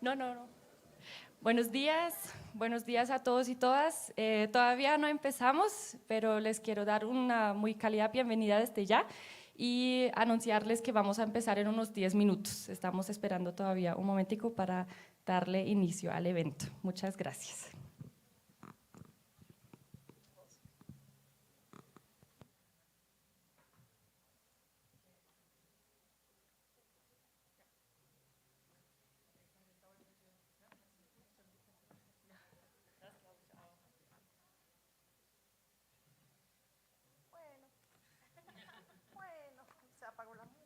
No, no, no. Buenos días a todos y todas. Todavía no empezamos, pero les quiero dar una muy cálida bienvenida desde ya y anunciarles que vamos a empezar en unos 10 minutos. Estamos esperando todavía un momentico para darle inicio al evento. Muchas gracias. Se apagó la música.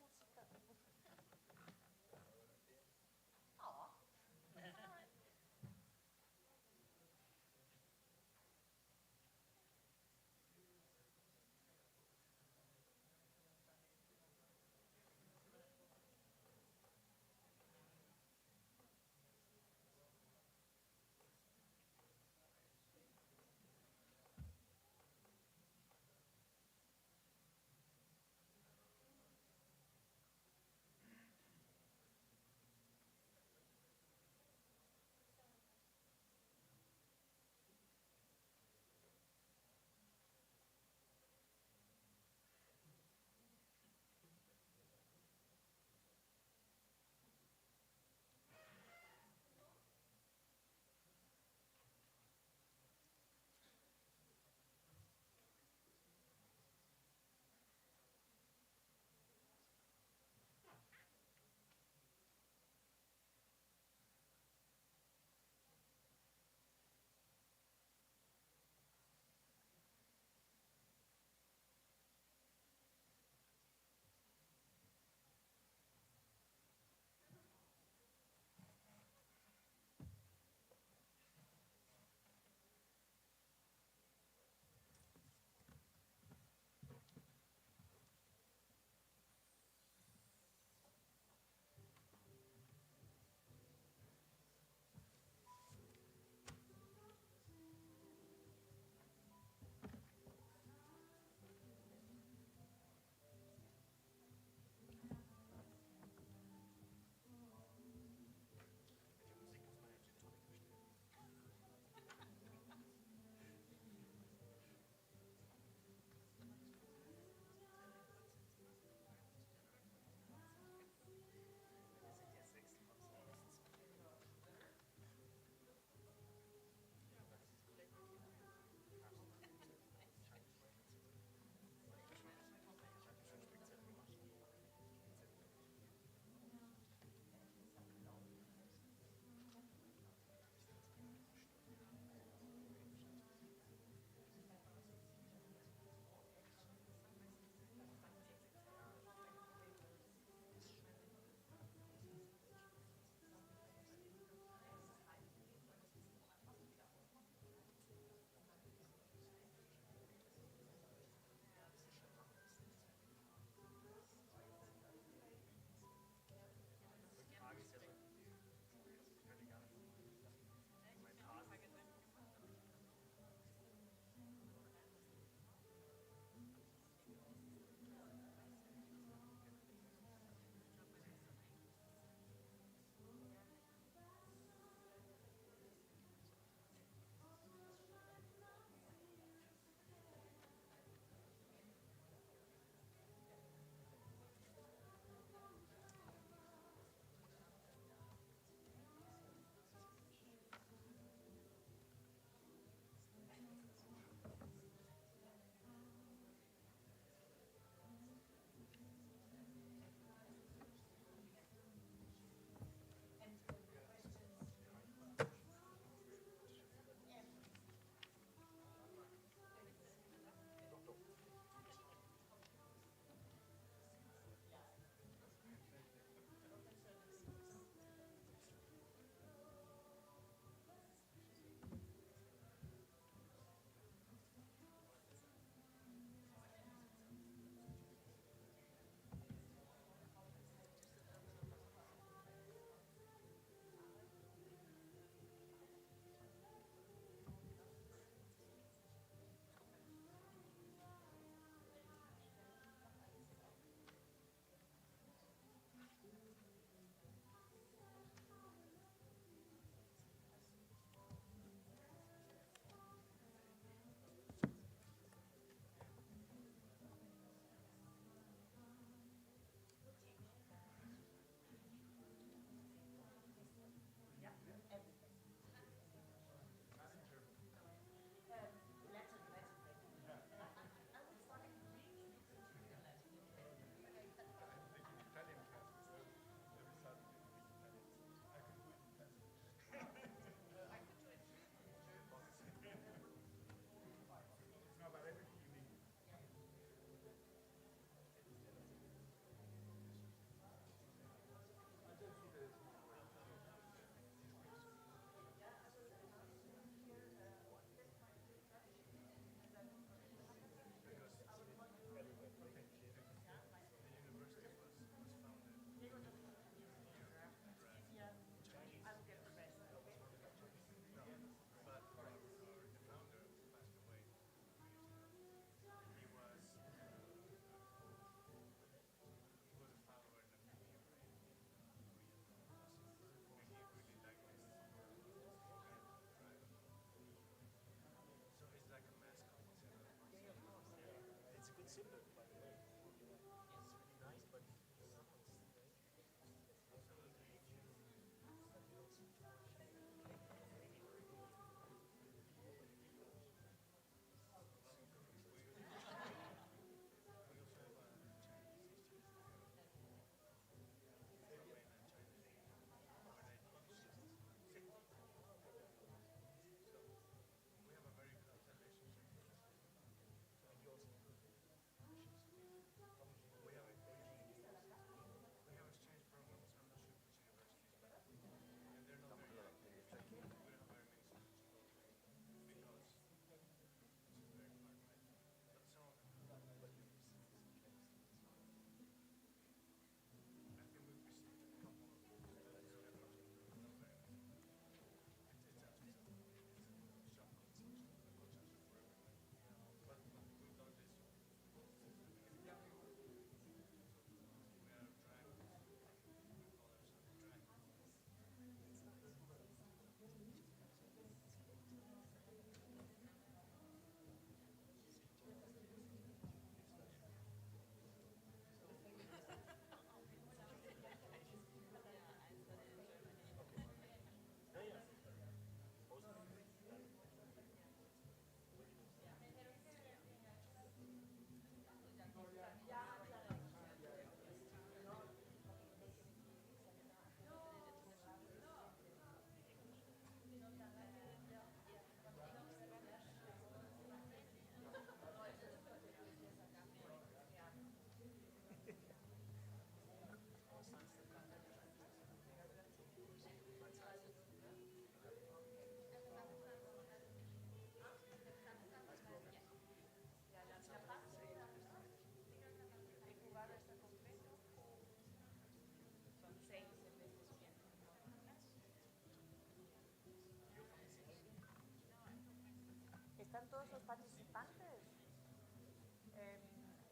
¿Están todos los participantes?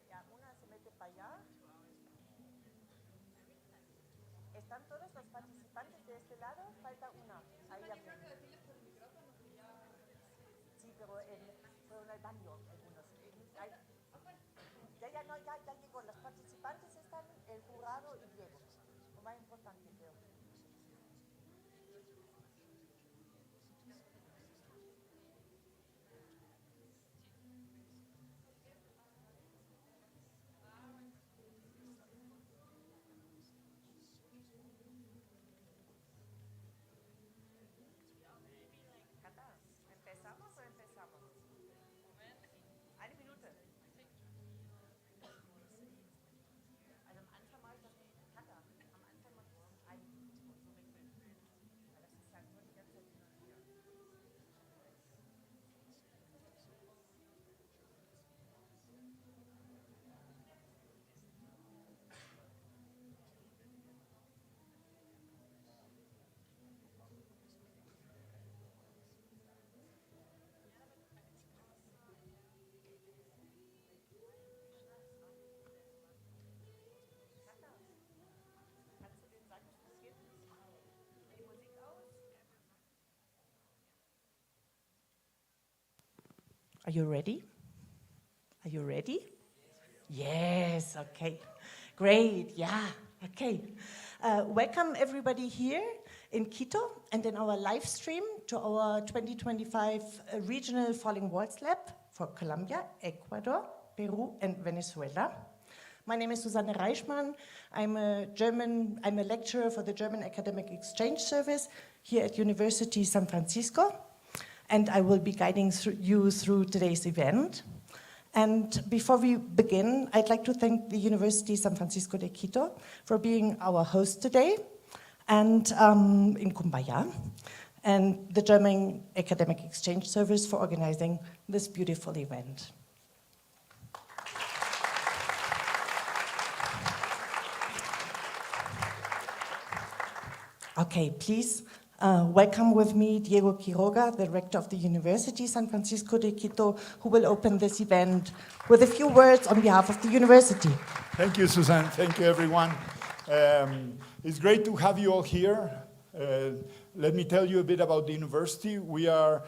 Ya, una se mete para allá. ¿Están todos los participantes de este lado? Falta una. Ahí ya. Sí, pero fueron al baño algunos. Ya, no, ya llegó. Los participantes están, el jurado y Diego. Lo más importante, creo. ¿Empezamos o empezamos? Eine Minute. Also am Anfang mache ich das mit Kata. Am Anfang mache ich das eine Minute und so wechseln. Weil das ist ja nur die ganze Zeit hin und her. Are you ready? Are you ready? Yes, okay. Great, yeah, okay. Welcome everybody here in Quito and in our live stream to our 2025 regional Falling Walls Lab for Colombia, Ecuador, Peru and Venezuela. My name is Susanne Reichmann. I'm a lecturer for the German Academic Exchange Service here at University San Francisco. And I will be guiding you through today's event. And before we begin, I'd like to thank the University San Francisco de Quito for being our host today, and in Kumbaya, and the German Academic Exchange Service for organizing this beautiful event. Okay, please. Welcome with me Diego Quiroga, the rector of the University San Francisco de Quito, who will open this event with a few words on behalf of the university. Thank you, Suzanne. Thank you, everyone. It's great to have you all here. Let me tell you a bit about the university. We are,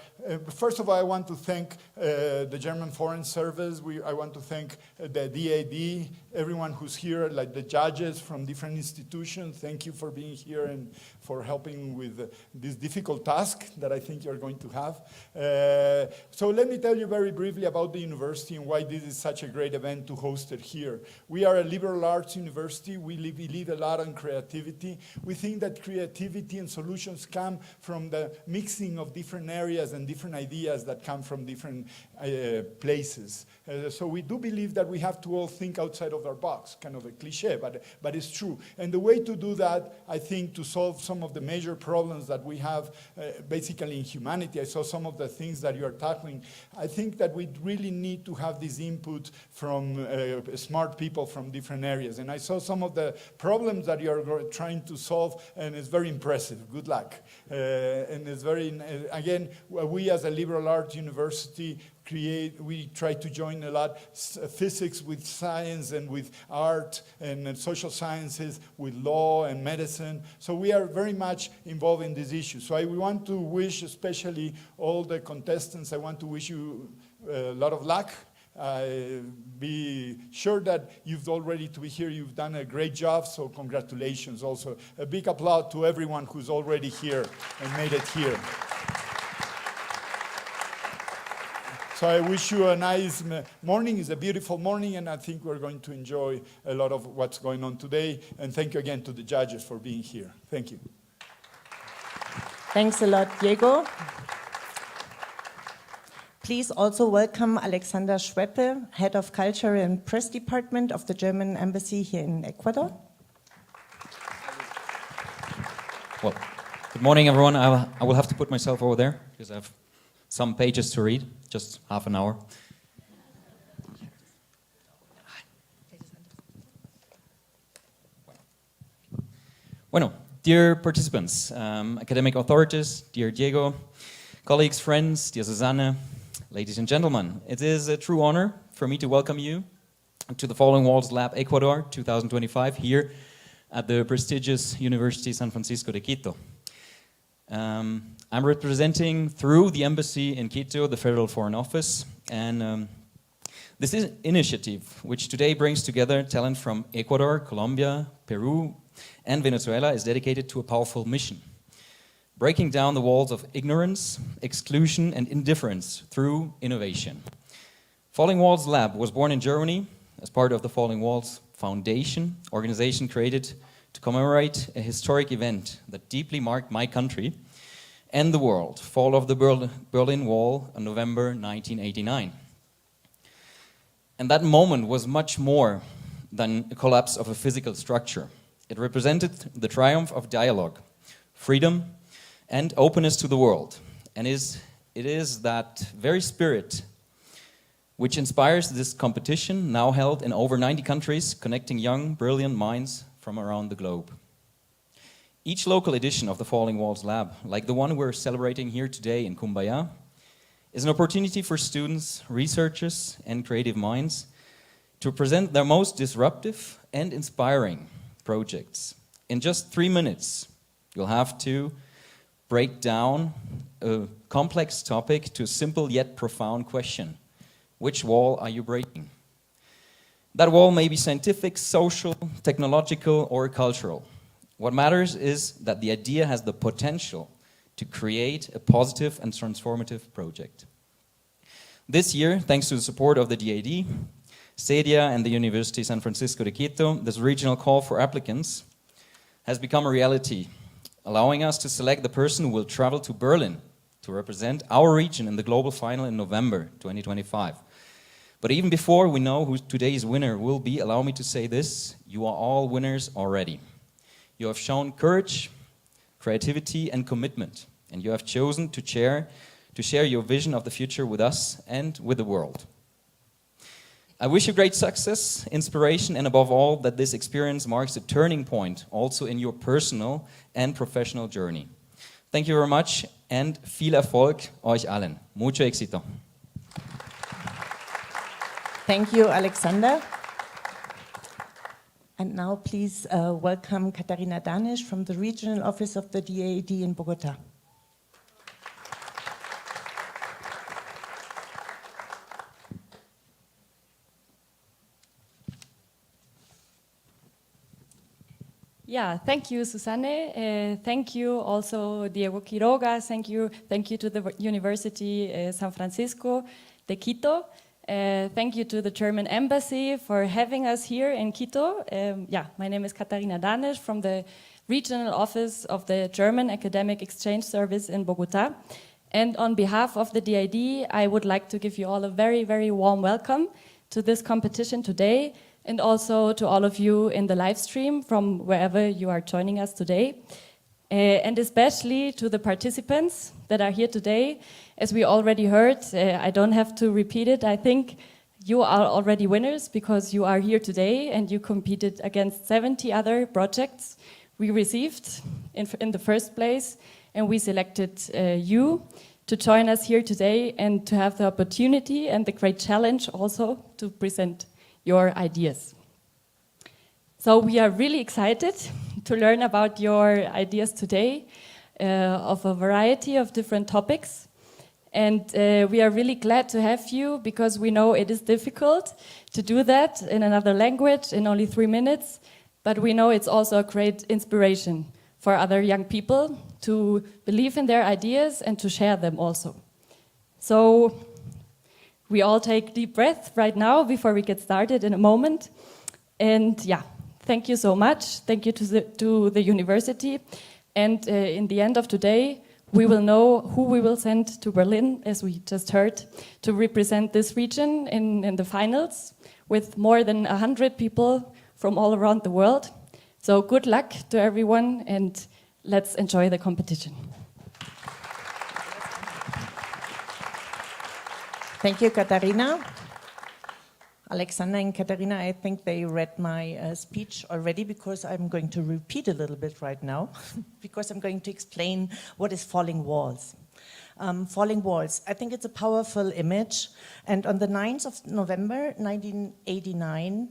first of all, I want to thank the German Foreign Service. I want to thank the DAAD, everyone who's here, like the judges from different institutions. Thank you for being here and for helping with this difficult task that I think you're going to have. So let me tell you very briefly about the university and why this is such a great event to host it here. We are a liberal arts university. We believe a lot on creativity. We think that creativity and solutions come from the mixing of different areas and different ideas that come from different places. So we do believe that we have to all think outside of our box, kind of a cliche, but it's true. And the way to do that, I think, to solve some of the major problems that we have basically in humanity, I saw some of the things that you are tackling, I think that we really need to have this input from smart people from different areas. And I saw some of the problems that you are trying to solve, and it's very impressive. Good luck. And it's very, again, we as a liberal arts university we try to join a lot physics with science and with art and social sciences with law and medicine. So we are very much involved in this issue. So we want to wish, especially all the contestants, I want to wish you a lot of luck. Be sure that you've already to be here. You've done a great job, so congratulations. Also, a big applause to everyone who's already here and made it here. So I wish you a nice morning. It's a beautiful morning, and I think we're going to enjoy a lot of what's going on today. And thank you again to the judges for being here. Thank you. Thanks a lot, Diego. Please also welcome Alexander Schweppe, Head of Culture and Press Department of the German Embassy here in Ecuador. Well, good morning, everyone. I will have to put myself over there because I have some pages to read, just half an hour. Bueno, dear participants, academic authorities, dear Diego, colleagues, friends, dear Susanne, ladies and gentlemen. It is a true honor for me to welcome you to the Falling Walls Lab Ecuador 2025 here at the prestigious University San Francisco de Quito. I'm representing through the embassy in Quito, the Federal Foreign Office, and this is initiative, which today brings together talent from Ecuador, Colombia, Peru, and Venezuela, is dedicated to a powerful mission: breaking down the walls of ignorance, exclusion, and indifference through innovation. Falling Walls Lab was born in Germany as part of the Falling Walls Foundation, organization created to commemorate a historic event that deeply marked my country and the world, fall of the Berlin Wall in November 1989. And that moment was much more than a collapse of a physical structure. It represented the triumph of dialogue, freedom, and openness to the world. And it is that very spirit which inspires this competition, now held in over 90 countries, connecting young, brilliant minds from around the globe. Each local edition of the Falling Walls Lab, like the one we're celebrating here today in Cumbaya, is an opportunity for students, researchers, and creative minds to present their most disruptive and inspiring projects. In just 3 minutes, you'll have to break down a complex topic to a simple yet profound question. Which wall are you breaking? That wall may be scientific, social, technological, or cultural. What matters is that the idea has the potential to create a positive and transformative project. This year, thanks to the support of the DAAD, CEDIA, and the University San Francisco de Quito, this regional call for applicants has become a reality, allowing us to select the person who will travel to Berlin to represent our region in the global final in November 2025. But even before we know who today's winner will be, allow me to say this: you are all winners already. You have shown courage, creativity, and commitment, and you have chosen to share your vision of the future with us and with the world. I wish you great success, inspiration, and above all, that this experience marks a turning point also in your personal and professional journey. Thank you very much, and viel Erfolg euch allen. Mucho éxito. Thank you, Alexander. And now please welcome Katarina Danisch from the Regional Office of the DAAD in Bogotá. Yeah, thank you, Susanne. Thank you also, Diego Quiroga. Thank you to the University San Francisco de Quito. Thank you to the German Embassy for having us here in Quito. My name is Katarina Danisch from the Regional Office of the German Academic Exchange Service in Bogotá. And on behalf of the DAAD, I would like to give you all a very, very warm welcome to this competition today, and also to all of you in the live stream from wherever you are joining us today. And especially to the participants that are here today. As we already heard, I don't have to repeat it. I think you are already winners because you are here today and you competed against 70 other projects we received in the first place, and we selected you to join us here today and to have the opportunity and the great challenge also to present your ideas. So we are really excited to learn about your ideas today of a variety of different topics. And we are really glad to have you because we know it is difficult to do that in another language in only 3 minutes, but we know it's also a great inspiration for other young people to believe in their ideas and to share them also. So we all take deep breath right now before we get started in a moment. And yeah, thank you so much. Thank you to the university. And in the end of today, we will know who we will send to Berlin, as we just heard, to represent this region in the finals with more than 100 people from all around the world. So good luck to everyone, and let's enjoy the competition. Thank you, Katarina. Alexander and Katarina, I think they read my speech already, because I'm going to repeat a little bit right now, because I'm going to explain what is Falling Walls. Falling Walls. I think it's a powerful image. And on the 9th of November 1989,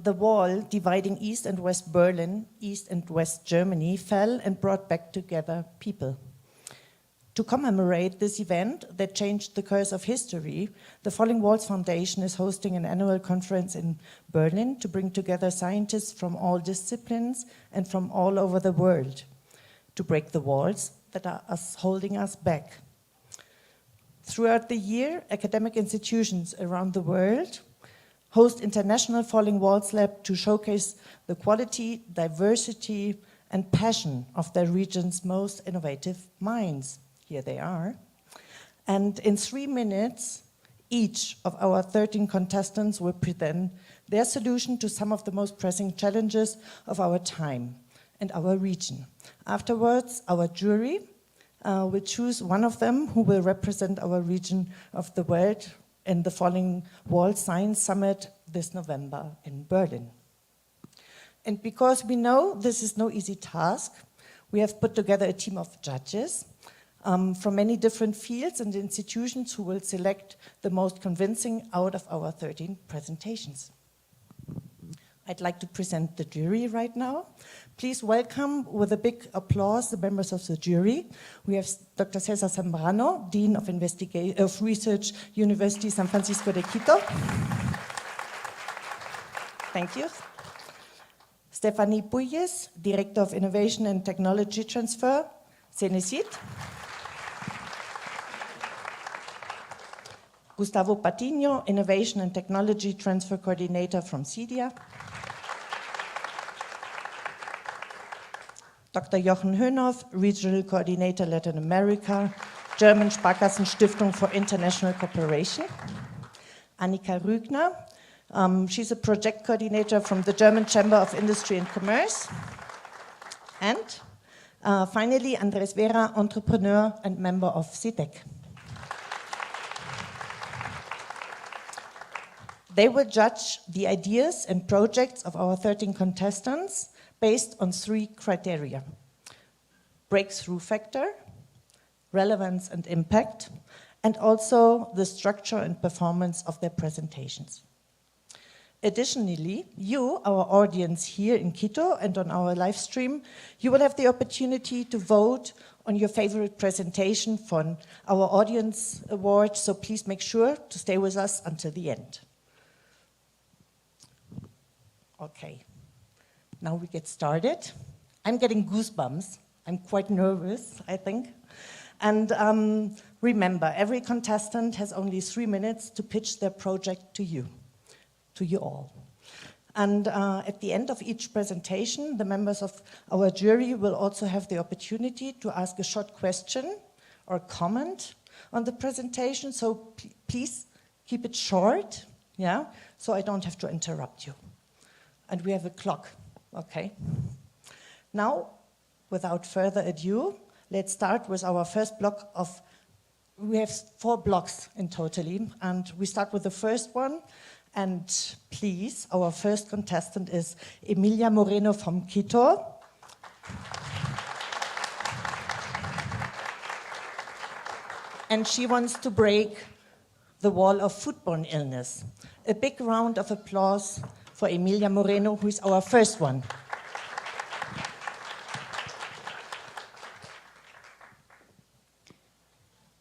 the wall dividing East and West Berlin, East and West Germany, fell and brought back together people. To commemorate this event that changed the course of history, the Falling Walls Foundation is hosting an annual conference in Berlin to bring together scientists from all disciplines and from all over the world to break the walls that are holding us back. Throughout the year, academic institutions around the world host international Falling Walls Lab to showcase the quality, diversity, and passion of their region's most innovative minds. Here they are. And in 3 minutes, each of our 13 contestants will present their solution to some of the most pressing challenges of our time and our region. Afterwards, our jury will choose one of them who will represent our region of the world in the Falling Walls Science Summit this November in Berlin. And because we know this is no easy task, we have put together a team of judges from many different fields and institutions who will select the most convincing out of our 13 presentations. I'd like to present the jury right now. Please welcome with a big applause the members of the jury. We have Dr. Cesar Zambrano, Dean of Research, University San Francisco de Quito. Thank you. Stephanie Puyes, Director of Innovation and Technology Transfer, CENICIT. Gustavo Patiño, Innovation and Technology Transfer Coordinator from CEDIA. Dr. Jochen Höhnhoff, Regional Coordinator Latin America, German Sparkassenstiftung for International Cooperation. Annika Rügner, she's a project coordinator from the German Chamber of Industry and Commerce. And finally, Andres Vera, entrepreneur and member of CETEC. They will judge the ideas and projects of our 13 contestants based on 3 criteria: breakthrough factor, relevance and impact, and also the structure and performance of their presentations. Additionally, you, our audience here in Quito and on our live stream, you will have the opportunity to vote on your favorite presentation for our audience award, so please make sure to stay with us until the end. Okay. Now we get started. I'm getting goosebumps. I'm quite nervous, I think. And remember, every contestant has only 3 minutes to pitch their project to you all. And at the end of each presentation, the members of our jury will also have the opportunity to ask a short question or comment on the presentation. So please keep it short, yeah, so I don't have to interrupt you. And we have a clock. Okay. Now, without further ado, let's start with our first block of, we have 4 blocks in totally, and we start with the first one. And please, our first contestant is Emilia Moreno from Quito. And she wants to break the wall of foodborne illness. A big round of applause for Emilia Moreno, who is our first one.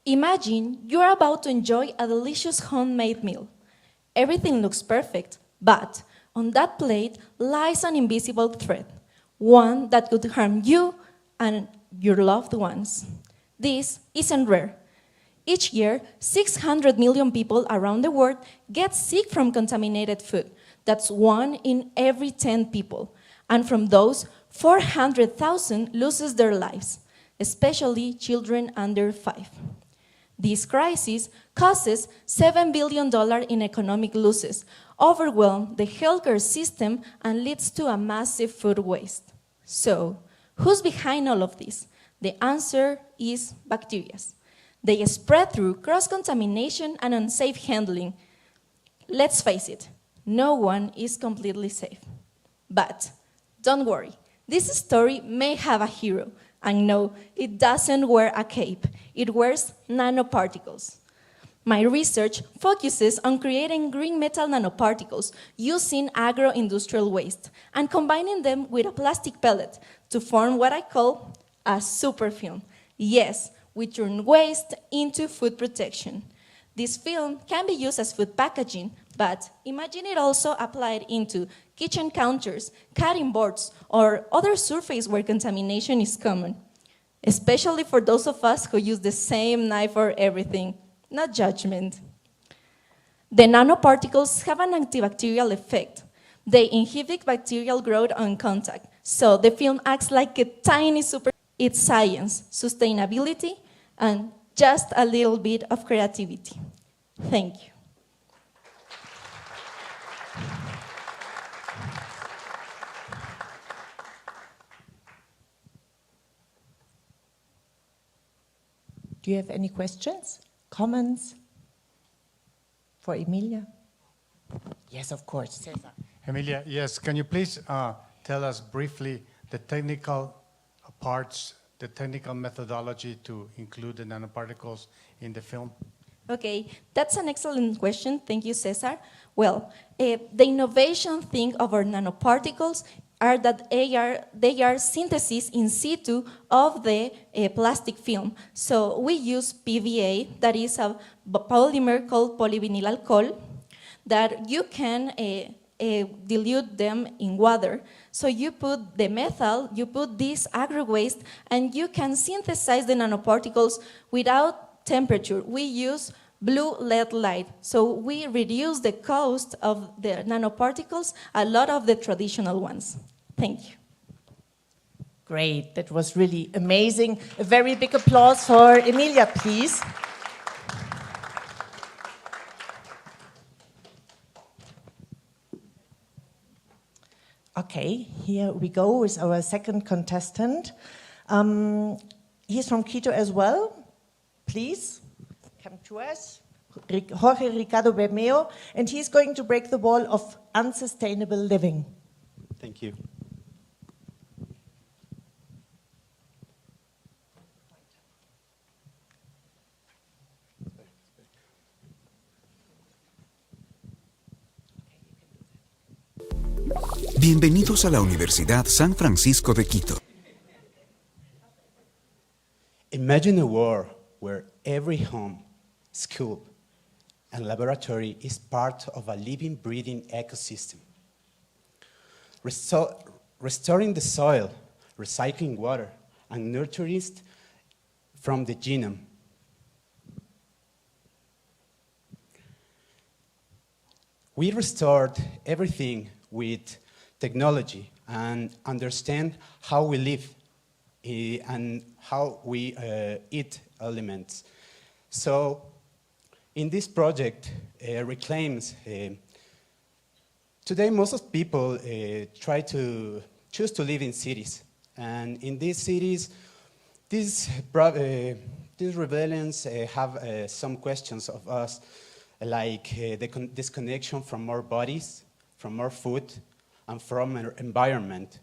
Imagine you're about to enjoy a delicious homemade meal. Everything looks perfect, but on that plate lies an invisible threat, one that could harm you and your loved ones. This isn't rare. Each year, 600 million people around the world get sick from contaminated food. That's 1 in every 10 people. And from those, 400,000 loses their lives, especially children under 5. This crisis causes $7 billion in economic losses, overwhelms the healthcare system, and leads to a massive food waste. So, who's behind all of this? The answer is bacteria. They spread through cross-contamination and unsafe handling. Let's face it, no one is completely safe. But don't worry, this story may have a hero. And no, it doesn't wear a cape. It wears nanoparticles. My research focuses on creating green metal nanoparticles using agro-industrial waste and combining them with a plastic pellet to form what I call a superfilm. Yes, we turn waste into food protection. This film can be used as food packaging, but imagine it also applied into kitchen counters, cutting boards, or other surface where contamination is common, especially for those of us who use the same knife for everything. Not judgment. The nanoparticles have an antibacterial effect. They inhibit bacterial growth on contact, so the film acts like a tiny super. It's science, sustainability, and just a little bit of creativity. Thank you. Do you have any questions? Comments for Emilia? Yes, of course, Cesar. Emilia, yes, can you please tell us briefly the technical parts, the technical methodology to include the nanoparticles in the film? Okay, that's an excellent question. Thank you, Cesar. Well, the innovation thing of our nanoparticles are that they are synthesis in situ of the plastic film. So we use PVA, that is a polymer called polyvinyl alcohol, that you can dilute them in water. So you put the methyl, you put this agro waste, and you can synthesize the nanoparticles without temperature. We use blue LED light. So we reduce the cost of the nanoparticles, a lot of the traditional ones. Thank you. Great, that was really amazing. A very big applause for Emilia, please. Okay, here we go with our second contestant. He's from Quito as well. Please, come to us. Jorge Ricardo Bermeo, and he's going to break the wall of unsustainable living. Thank you. Bienvenidos a la Universidad San Francisco de Quito. Imagine a world where every home, school, and laboratory is part of a living, breathing ecosystem. Restoring the soil, recycling water, and nurturing it from the genome. We restored everything with technology and understand how we live and how we eat elements. So in this project, reclaims, today most of people try to choose to live in cities. And in these cities, these rebellions have some questions of us, like the disconnection from our bodies, from our food, and from our environment.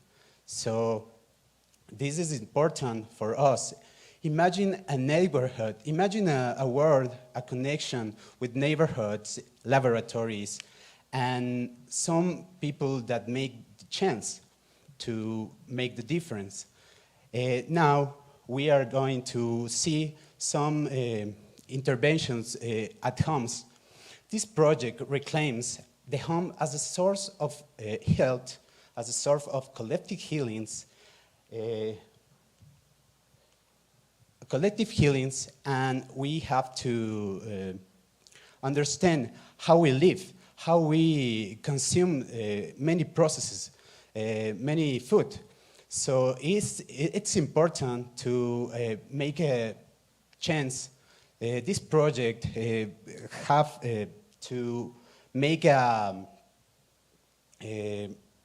So this is important for us. Imagine a neighborhood, imagine a world, a connection with neighborhoods, laboratories, and some people that make the chance to make the difference. Now we are going to see some interventions at homes. This project reclaims the home as a source of health, as a source of collective healings, and we have to understand how we live, how we consume many processes, many food. So it's important to make a chance. This project have to make a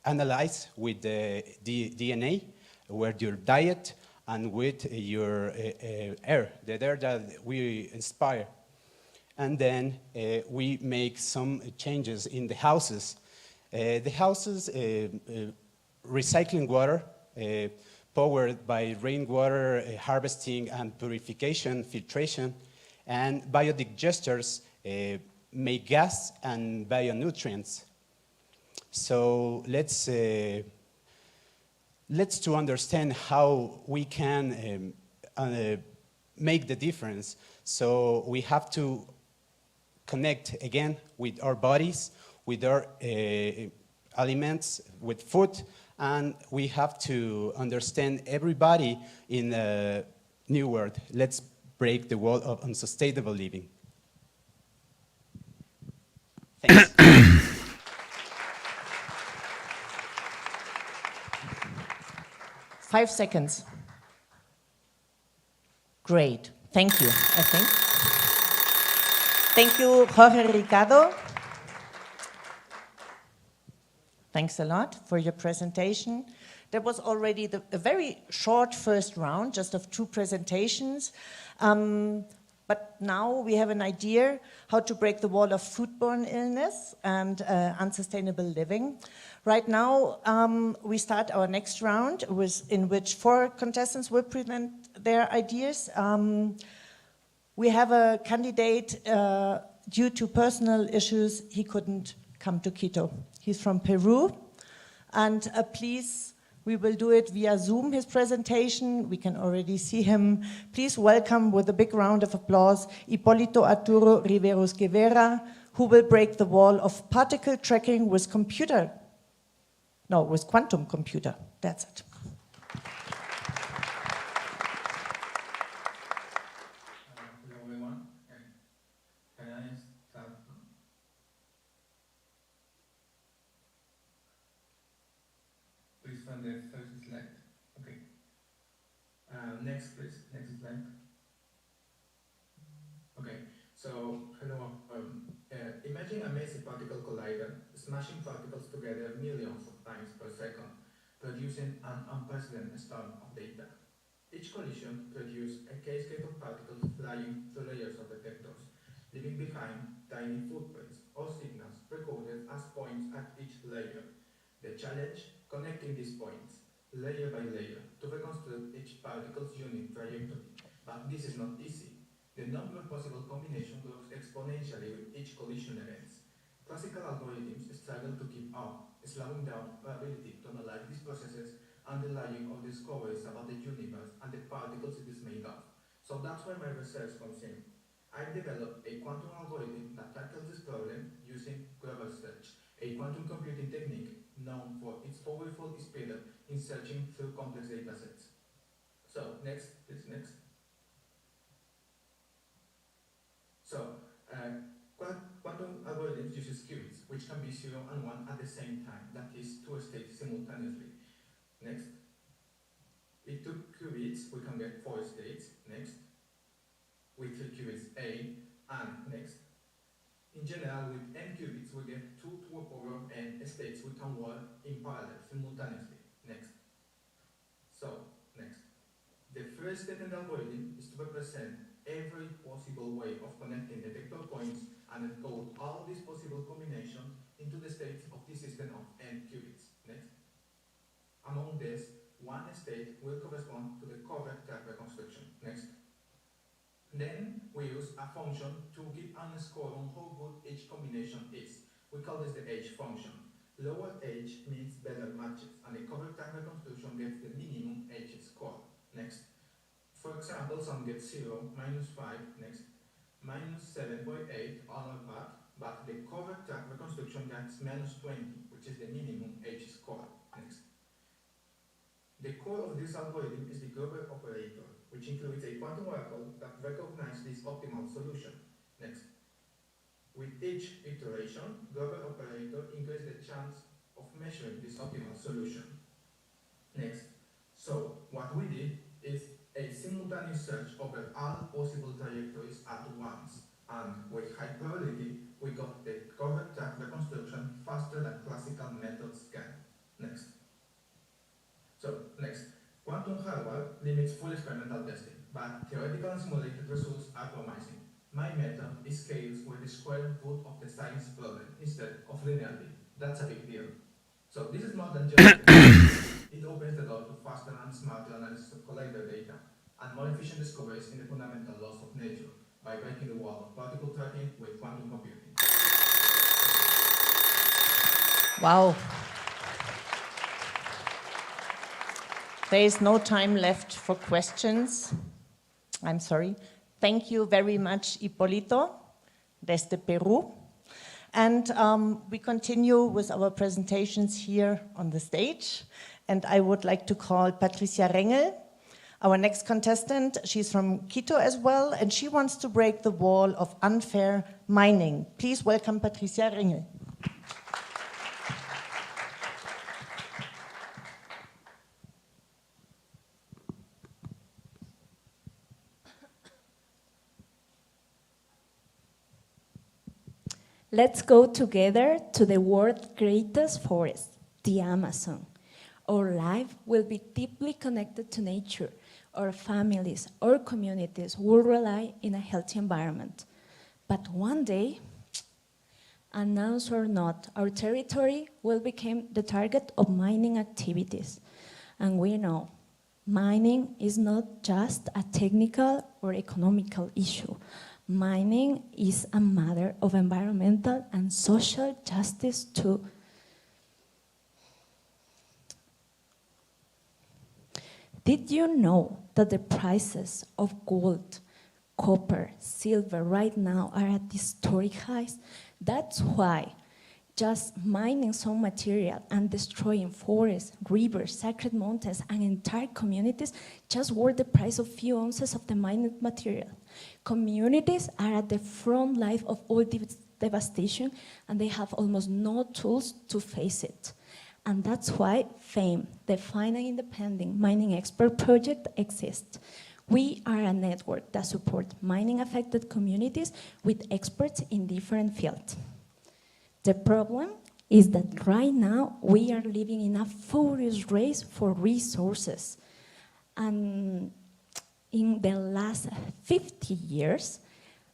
analyze with the DNA, with your diet, and with your air, the air that we inspire. And then we make some changes in the houses. The houses, recycling water, powered by rainwater harvesting and purification, filtration, and biodigesters make gas and bionutrients. So let's to understand how we can make the difference. So we have to connect again with our bodies, with our aliments, with food, and we have to understand everybody in a new world. Let's break the wall of unsustainable living. Thanks. 5 seconds. Great. Thank you, I think. Thank you, Jorge Ricardo. Thanks a lot for your presentation. That was already a very short first round, just of 2 presentations. But now we have an idea how to break the wall of foodborne illness and unsustainable living. Right now, we start our next round in which 4 contestants will present their ideas. We have a candidate, due to personal issues, he couldn't come to Quito. He's from Peru, and please, we will do it via Zoom, his presentation. We can already see him. Please welcome with a big round of applause, Hipólito Arturo Riveros Guevara, who will break the wall of particle tracking with quantum computer. That's it. Hello everyone. Can I start? Please find the first slide. Okay. Next, please. Next slide. Okay. So, hello. Imagine a massive particle collider smashing particles together millions of times per second, producing an unprecedented storm of data. Each collision produced a cascade of particles flying through layers of detectors, leaving behind tiny footprints or signals recorded as points at each layer. The challenge? Connecting these points, layer by layer, to reconstruct each particle's unique trajectory. But this is not easy. The number of possible combinations grows exponentially with each collision event. Classical algorithms struggle to keep up, slowing down probability to analyze these processes underlying all discoveries about the universe and the particles it is made of. So that's where my research comes in. I've developed a quantum algorithm that tackles this problem using global search, a quantum computing technique known for its powerful speed in searching through complex datasets. So, next, please, next. So, quantum algorithms uses qubits, which can be 0 and 1 at the same time, that is, 2 states simultaneously. Next. With 2 qubits, we can get 4 states. Next. With 3 qubits, A, and next. In general, with n qubits, we get 2 to the power of n states we can work in parallel, simultaneously. Next. So, next. The first step in the algorithm is to represent every possible way of connecting detector points and encode all these possible combinations into the states of this system of n qubits. Next. Among these, one state will correspond to the correct track reconstruction. Next. Then we use a function to keep a score on how good each combination is. We call this the H function. Lower H means better matches, and the correct track reconstruction gets the minimum H score. Next. For example, some get 0, -5, next, -7.8 on our path, but the correct track reconstruction gets -20, which is the minimum H score. Next. The core of this algorithm is the Gerber operator, which includes a quantum oracle that recognizes this optimal solution. Next. With each iteration, Gerber operator increases the chance of measuring this optimal solution. Next. So, what we did is a simultaneous search over all possible trajectories at once, and with high probability, we got the correct track reconstruction faster than classical methods can. Next. So, next. Quantum hardware limits full experimental testing, but theoretical and simulated results are promising. My method is scales with the square root of the science problem instead of linearly. That's a big deal. So this is more than just it It opens the door to faster and smarter analysis of collected data and more efficient discoveries in the fundamental laws of nature by breaking the wall of particle tracking with quantum computing. Wow. There is no time left for questions. I'm sorry. Thank you very much, Hipólito, desde Peru. And we continue with our presentations here on the stage. And I would like to call Patricia Rengel, our next contestant. She's from Quito as well, and she wants to break the wall of unfair mining. Please welcome Patricia Rengel. Let's go together to the world's greatest forest, the Amazon. Our life will be deeply connected to nature. Our families, our communities will rely in a healthy environment. But one day, announced or not, our territory will become the target of mining activities. And we know mining is not just a technical or economical issue. Mining is a matter of environmental and social justice too. Did you know that the prices of gold, copper, silver right now are at historic highs? That's why just mining some material and destroying forests, rivers, sacred mountains, and entire communities just worth the price of few ounces of the mined material. Communities are at the front line of all devastation, and they have almost no tools to face it. And that's why FAME, the Fine and Independent Mining Expert Project, exists. We are a network that supports mining-affected communities with experts in different fields. The problem is that right now we are living in a furious race for resources. And in the last 50 years,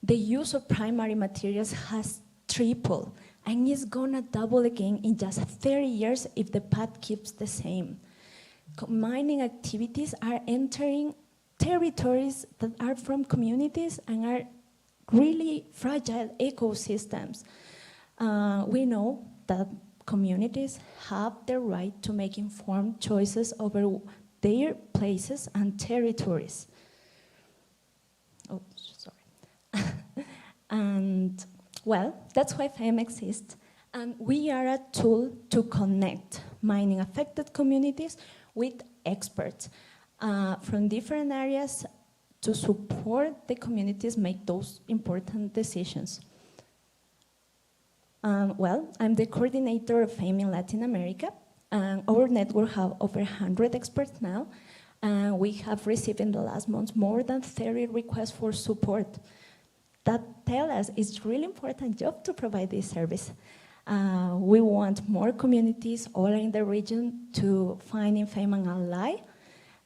the use of primary materials has tripled, and it's gonna double again in just 30 years if the path keeps the same. Mining activities are entering territories that are from communities and are really fragile ecosystems. We know that communities have the right to make informed choices over their places and territories. Oh, sorry. And, well, that's why FAME exists. And we are a tool to connect mining-affected communities with experts from different areas to support the communities make those important decisions. Well, I'm the coordinator of FAME in Latin America. Our network have over 100 experts now. We have received in the last months more than 30 requests for support. That tell us it's really important job to provide this service. We want more communities all in the region to find in FAME an ally.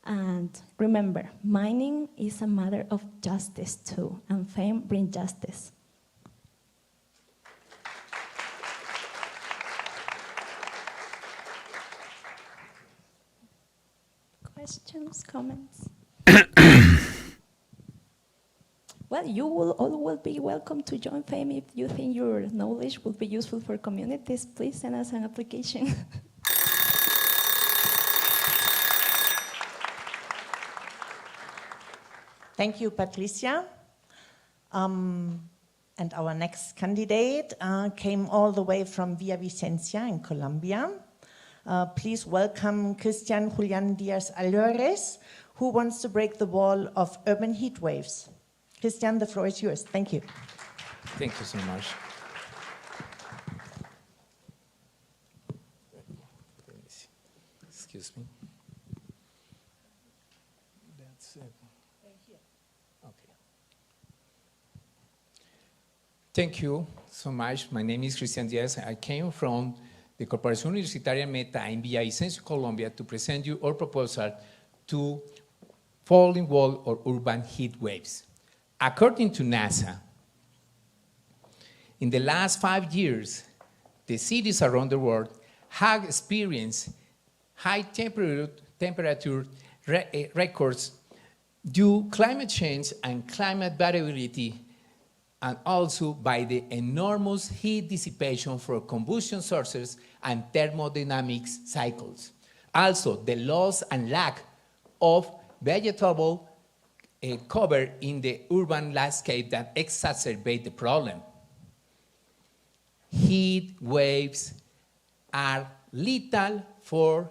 And remember, mining is a matter of justice too, and FAME brings justice. Questions, comments? Well, you will be welcome to join FAME if you think your knowledge will be useful for communities. Please send us an application. Thank you, Patricia. And our next candidate came all the way from Villavicencio in Colombia. Please welcome Cristian Julián Díaz Allores, who wants to break the wall of urban heat waves. Cristian, the floor is yours. Thank you. Thank you so much. Excuse me. That's it. Okay. Thank you so much. My name is Cristian Díaz. I came from the Corporación Universitaria Meta in Villavicencio, Colombia, to present you our proposal to falling wall or urban heat waves. According to NASA, in the last 5 years, the cities around the world have experienced high temperature records due climate change and climate variability, and also by the enormous heat dissipation for combustion sources and thermodynamics cycles. Also, the loss and lack of vegetable cover in the urban landscape that exacerbate the problem. Heat waves are lethal for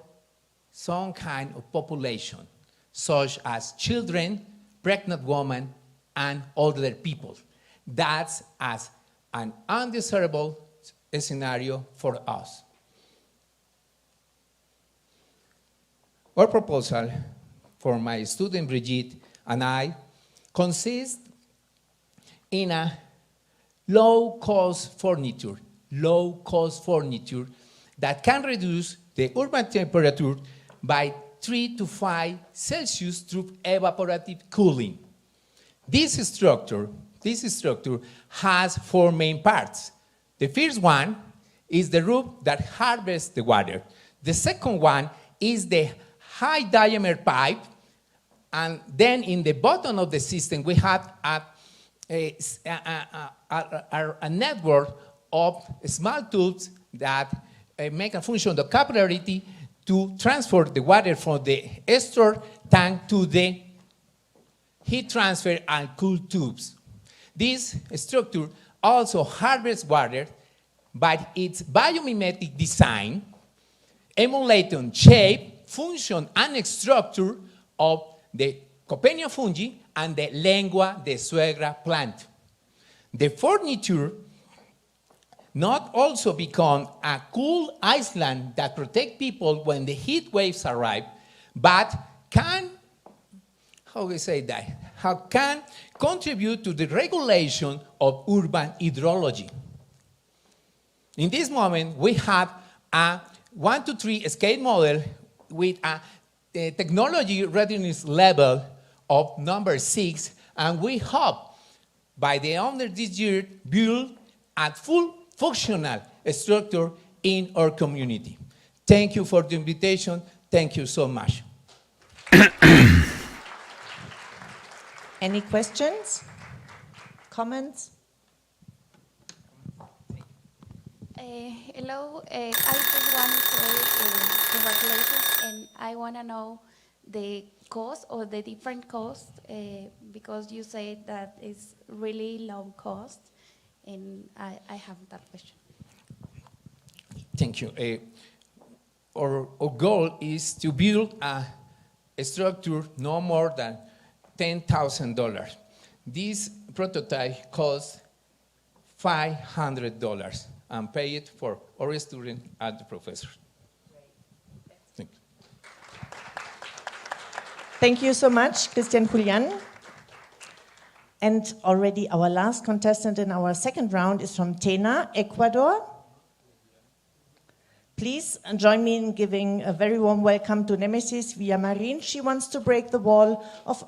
some kind of population, such as children, pregnant women, and older people. That's as an undesirable scenario for us. Our proposal for my student Brigitte and I consists in a low-cost furniture that can reduce the urban temperature by 3 to 5 Celsius through evaporative cooling. This structure has 4 main parts. The first one is the roof that harvests the water. The second one is the high diameter pipe, and then in the bottom of the system we have a network of small tubes that make a function of capillarity to transfer the water from the store tank to the heat transfer and cool tubes. This structure also harvests water, but its biomimetic design, emulating shape, function, and structure of the Copenia fungi and the Lengua de suegra plant. The furniture not also become a cool island that protect people when the heat waves arrive, but can, can contribute to the regulation of urban hydrology. In this moment, we have a 1 to 3 scale model with a technology readiness level of number 6, and we hope by the end of this year build a full functional structure in our community. Thank you for the invitation. Thank you so much. Any questions? Comments? Hello, I just want to say congratulations, and I want to know the cost or the different costs because you said that it's really low cost, and I have that question. Thank you. Our goal is to build a structure no more than $10,000. This prototype costs $500 and pay it for our student and the professor. Thank you. Thank you so much, Christian Julian. And already our last contestant in our second round is from Tena, Ecuador. Please join me in giving a very warm welcome to Nemesis Villamarin. She wants to break the wall of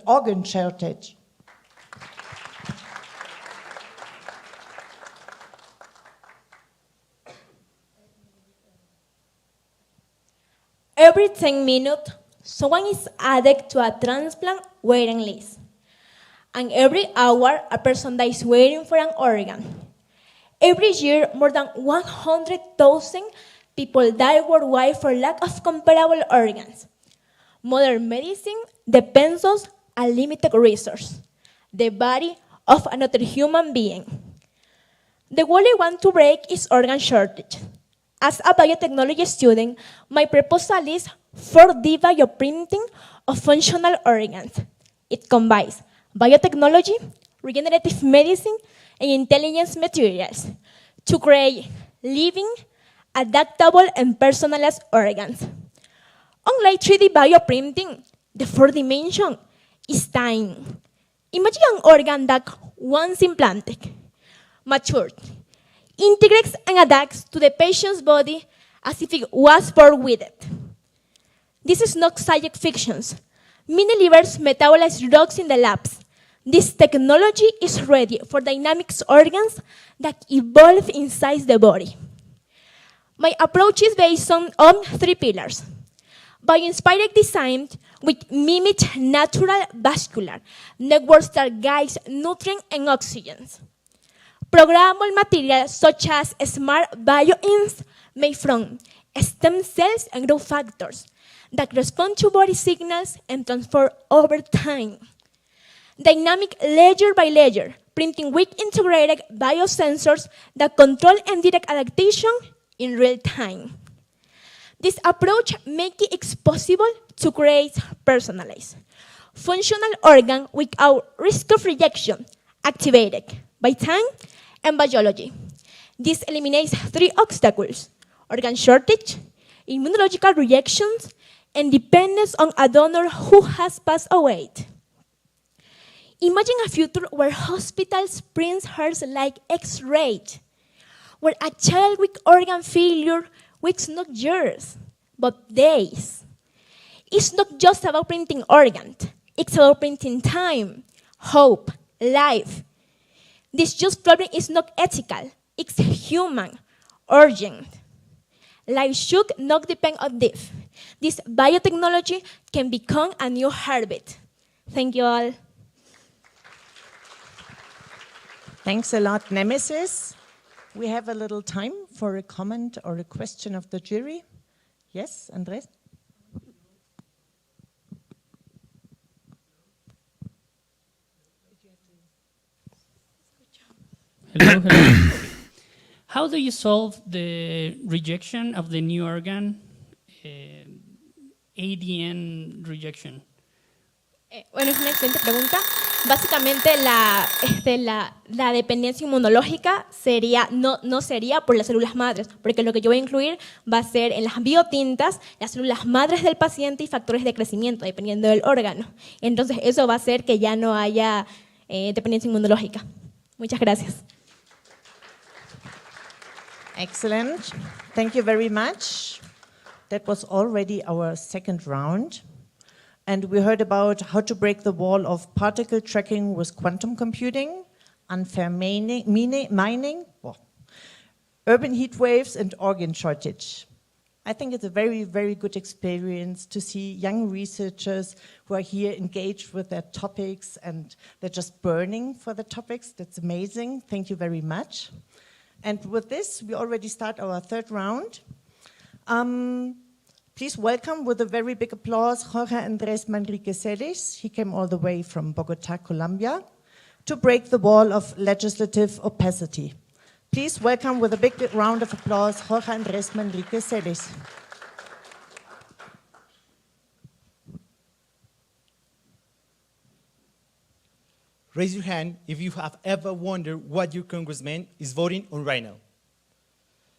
organ shortage. Every 10 minutes, someone is added to a transplant waiting list. And every hour, a person dies waiting for an organ. Every year, more than 100,000 people die worldwide for lack of comparable organs. Modern medicine depends on a limited resource, the body of another human being. The wall I want to break is organ shortage. As a biotechnology student, my proposal is 4D bioprinting of functional organs. It combines biotechnology, regenerative medicine, and intelligence materials to create living, adaptable, and personalized organs. Unlike 3D bioprinting, the fourth dimension is time. Imagine an organ that, once implanted, matured, integrates and adapts to the patient's body as if it was born with it. This is not science fiction. Many livers metabolize drugs in the labs. This technology is ready for dynamic organs that evolve inside the body. My approach is based on 3 pillars: Bioinspired design which mimic natural vascular networks that guides nutrient and oxygen. Programmable materials such as smart bioins made from stem cells and growth factors that respond to body signals and transform over time. Dynamic layer by layer, printing with integrated biosensors that control and direct adaptation in real time. This approach makes it possible to create personalized, functional organ without risk of rejection, activated by time and biology. This eliminates 3 obstacles: organ shortage, immunological reactions, and dependence on a donor who has passed away. Imagine a future where hospitals print hearts like X-ray, where a child with organ failure waits not years, but days. It's not just about printing organs, it's about printing time, hope, life. This just problem is not ethical, it's human, urgent. Life should not depend on death. This biotechnology can become a new heartbeat. Thank you all. Thanks a lot, Nemesis. We have a little time for a comment or a question of the jury. Yes, Andres? Hello, hello. How do you solve the rejection of the new organ, ADN rejection? Bueno, es una excelente pregunta. Básicamente la dependencia inmunológica no sería por las células madres, porque lo que yo voy a incluir va a ser en las biotintas, las células madres del paciente y factores de crecimiento, dependiendo del órgano. Entonces eso va a hacer que ya no haya dependencia inmunológica. Muchas gracias. Excellent. Thank you very much. That was already our second round. And we heard about how to break the wall of particle tracking with quantum computing, unfair mining, urban heat waves, and organ shortage. I think it's a very, very good experience to see young researchers who are here engaged with their topics and they're just burning for the topics. That's amazing. Thank you very much. And with this, we already start our third round. Please welcome with a very big applause Jorge Andrés Manrique Celis. He came all the way from Bogotá, Colombia, to break the wall of legislative opacity. Please welcome with a big round of applause Jorge Andrés Manrique Celis. Raise your hand if you have ever wondered what your congressman is voting on right now.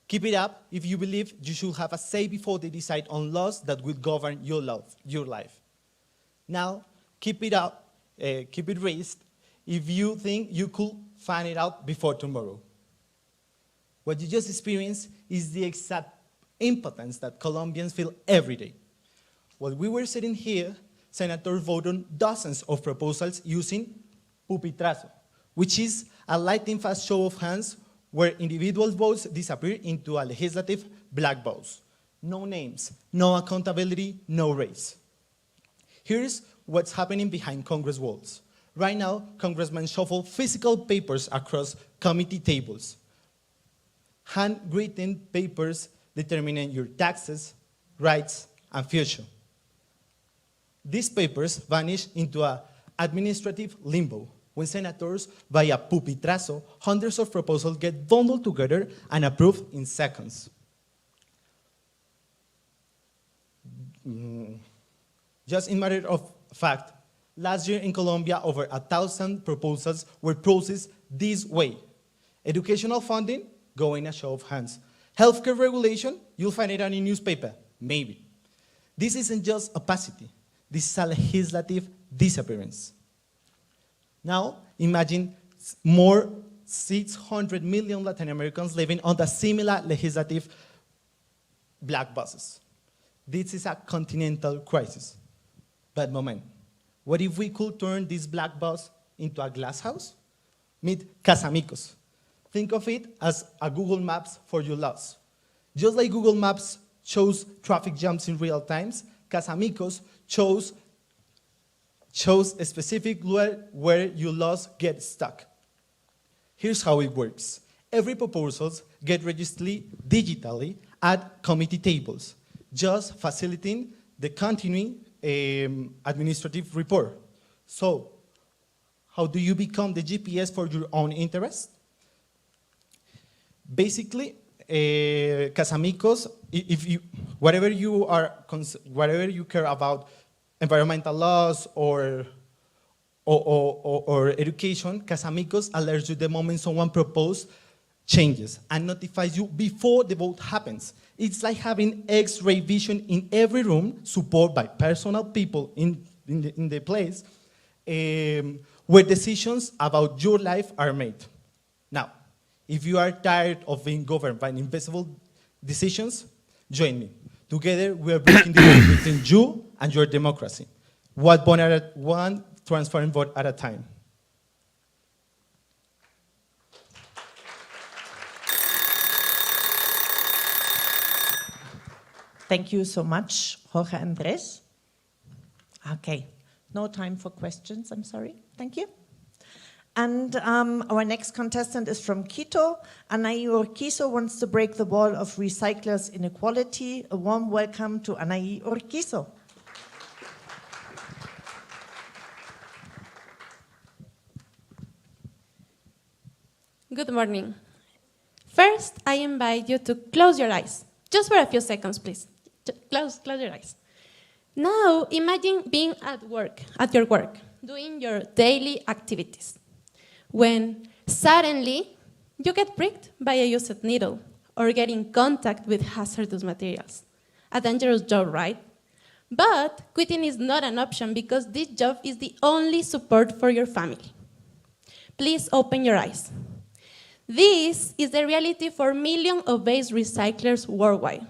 Keep it up if you believe you should have a say before they decide on laws that will govern your life. Now, keep it up, keep it raised if you think you could find it out before tomorrow. What you just experienced is the exact impotence that Colombians feel every day. While we were sitting here, senators voted on dozens of proposals using pupitrazo, which is a lightning fast show of hands where individual votes disappear into a legislative black box. No names, no accountability, no race. Here's what's happening behind Congress walls. Right now, congressmen shuffle physical papers across committee tables, handwritten papers determining your taxes, rights, and future. These papers vanish into an administrative limbo. When senators, via pupitrazo, hundreds of proposals get bundled together and approved in seconds. Just in matter of fact, last year in Colombia, over 1,000 proposals were processed this way. Educational funding, go in a show of hands. Healthcare regulation, you'll find it on a newspaper, maybe. This isn't just opacity, this is a legislative disappearance. Now, imagine more 600 million Latin Americans living under similar legislative black boxes. This is a continental crisis. But moment, what if we could turn this black box into a glass house? Meet Casamigos. Think of it as a Google Maps for your laws. Just like Google Maps shows traffic jams in real time, Casamigos chose a specific where you lost get stuck. Here's how it works. Every proposals get registered digitally at committee tables, just facilitating the continuing administrative report. So, how do you become the GPS for your own interest? Basically, Casamigos, whatever you care about, environmental laws or education, Casamigos alerts you the moment someone proposes changes and notifies you before the vote happens. It's like having X-ray vision in every room, supported by personal people in the place, where decisions about your life are made. Now, if you are tired of being governed by invisible decisions, join me. Together, we are breaking the wall between you and your democracy. One transparent vote at a time. Thank you so much, Jorge Andres. Okay, no time for questions, I'm sorry. Thank you. And our next contestant is from Quito. Anaí Urquizo wants to break the wall of recyclers' inequality. A warm welcome to Anaí Urquizo. Good morning. First, I invite you to close your eyes. Just for a few seconds, please. Close your eyes. Now, imagine being at your work, doing your daily activities, when suddenly you get pricked by a used needle or get in contact with hazardous materials. A dangerous job, right? But quitting is not an option because this job is the only support for your family. Please open your eyes. This is the reality for millions of waste recyclers worldwide.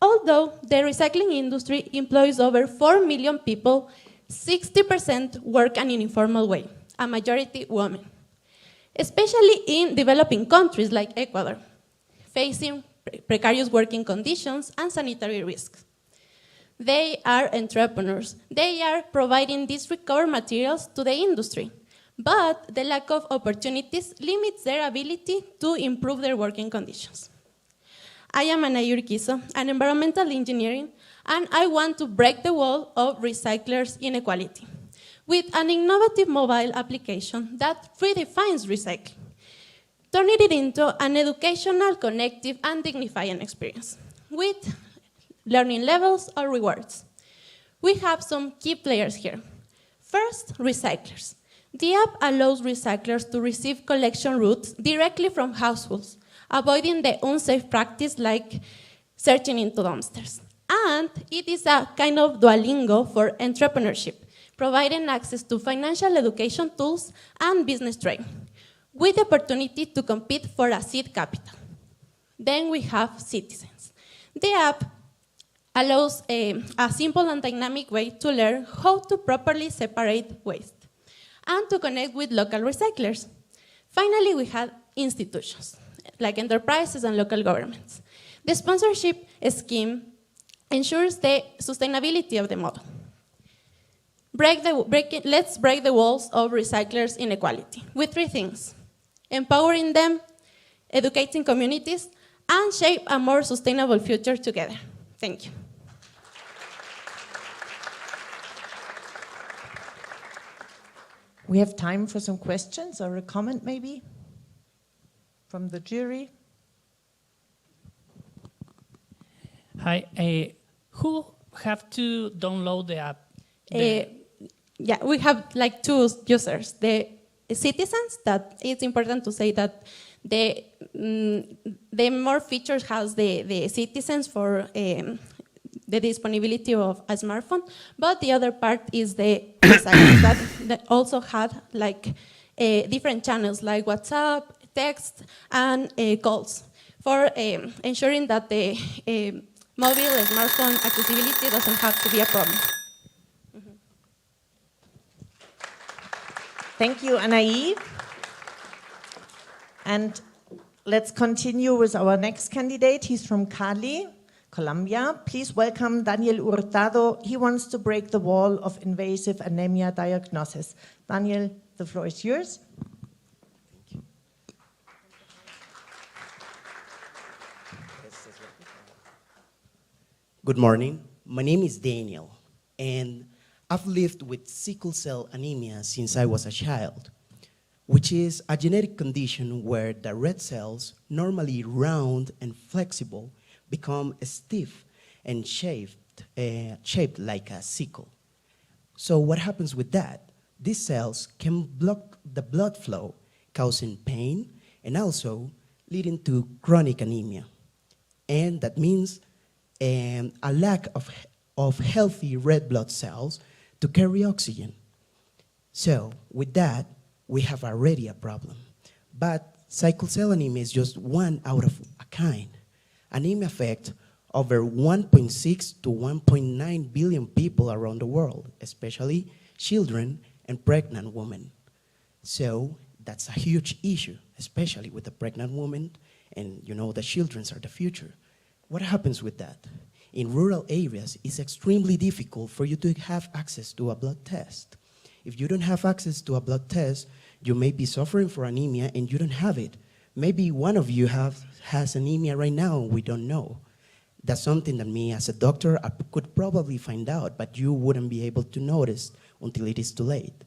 Although the recycling industry employs over 4 million people, 60% work in an informal way, a majority women, especially in developing countries like Ecuador, facing precarious working conditions and sanitary risks. They are entrepreneurs. They are providing these recovered materials to the industry, but the lack of opportunities limits their ability to improve their working conditions. I am Anaí Urquizo, an environmental engineer, and I want to break the wall of recyclers' inequality with an innovative mobile application that redefines recycling, turning it into an educational, connective, and dignifying experience with learning levels or rewards. We have some key players here. First, recyclers. The app allows recyclers to receive collection routes directly from households, avoiding the unsafe practice like searching into dumpsters. And it is a kind of Duolingo for entrepreneurship, providing access to financial education tools and business training, with the opportunity to compete for a seed capital. Then we have citizens. The app allows a simple and dynamic way to learn how to properly separate waste and to connect with local recyclers. Finally, we have institutions, like enterprises and local governments. The sponsorship scheme ensures the sustainability of the model. Let's break the walls of recyclers' inequality with 3 things: empowering them, educating communities, and shape a more sustainable future together. Thank you. We have time for some questions or a comment maybe from the jury. Hi, who have to download the app? Yeah, we have like 2 users. The citizens, that it's important to say that the more features has the citizens for the disponibility of a smartphone, but the other part is the recyclers that also had like different channels like WhatsApp, text, and calls for ensuring that the mobile smartphone accessibility doesn't have to be a problem. Thank you, Anaí. And let's continue with our next candidate. He's from Cali. Colombia. Please welcome Daniel Hurtado. He wants to break the wall of invasive anemia diagnosis. Daniel, the floor is yours. Good morning. My name is Daniel, and I've lived with sickle cell anemia since I was a child, which is a genetic condition where the red cells, normally round and flexible, become stiff and shaped like a sickle. So what happens with that? These cells can block the blood flow, causing pain and also leading to chronic anemia. And that means a lack of healthy red blood cells to carry oxygen. So with that, we have already a problem. But sickle cell anemia is just one out of a kind. Anemia affects over 1.6 to 1.9 billion people around the world, especially children and pregnant women. So that's a huge issue, especially with the pregnant woman, and you know the children are the future. What happens with that? In rural areas, it's extremely difficult for you to have access to a blood test. If you don't have access to a blood test, you may be suffering for anemia and you don't have it. Maybe one of you has anemia right now and we don't know. That's something that me as a doctor, I could probably find out, but you wouldn't be able to notice until it is too late.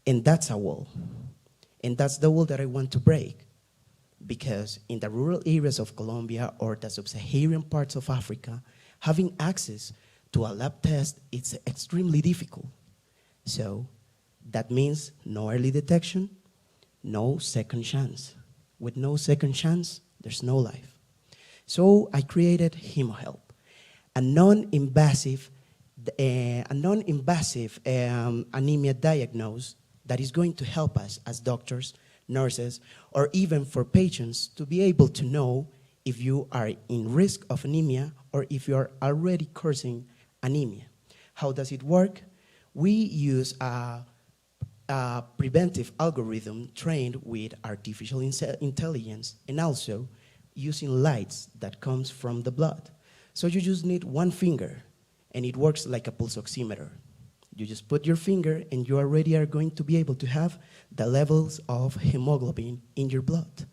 And that's a wall. And that's the wall that I want to break. Because in the rural areas of Colombia or the sub-Saharan parts of Africa, having access to a lab test is extremely difficult. So that means no early detection, no second chance. With no second chance, there's no life. So I created HemoHelp, a non-invasive anemia diagnosis that is going to help us as doctors, nurses, or even for patients to be able to know if you are in risk of anemia or if you are already causing anemia. How does it work? We use a preventive algorithm trained with artificial intelligence and also using lights that comes from the blood. So you just need one finger and it works like a pulse oximeter. You just put your finger and you already are going to be able to have the levels of hemoglobin in your blood.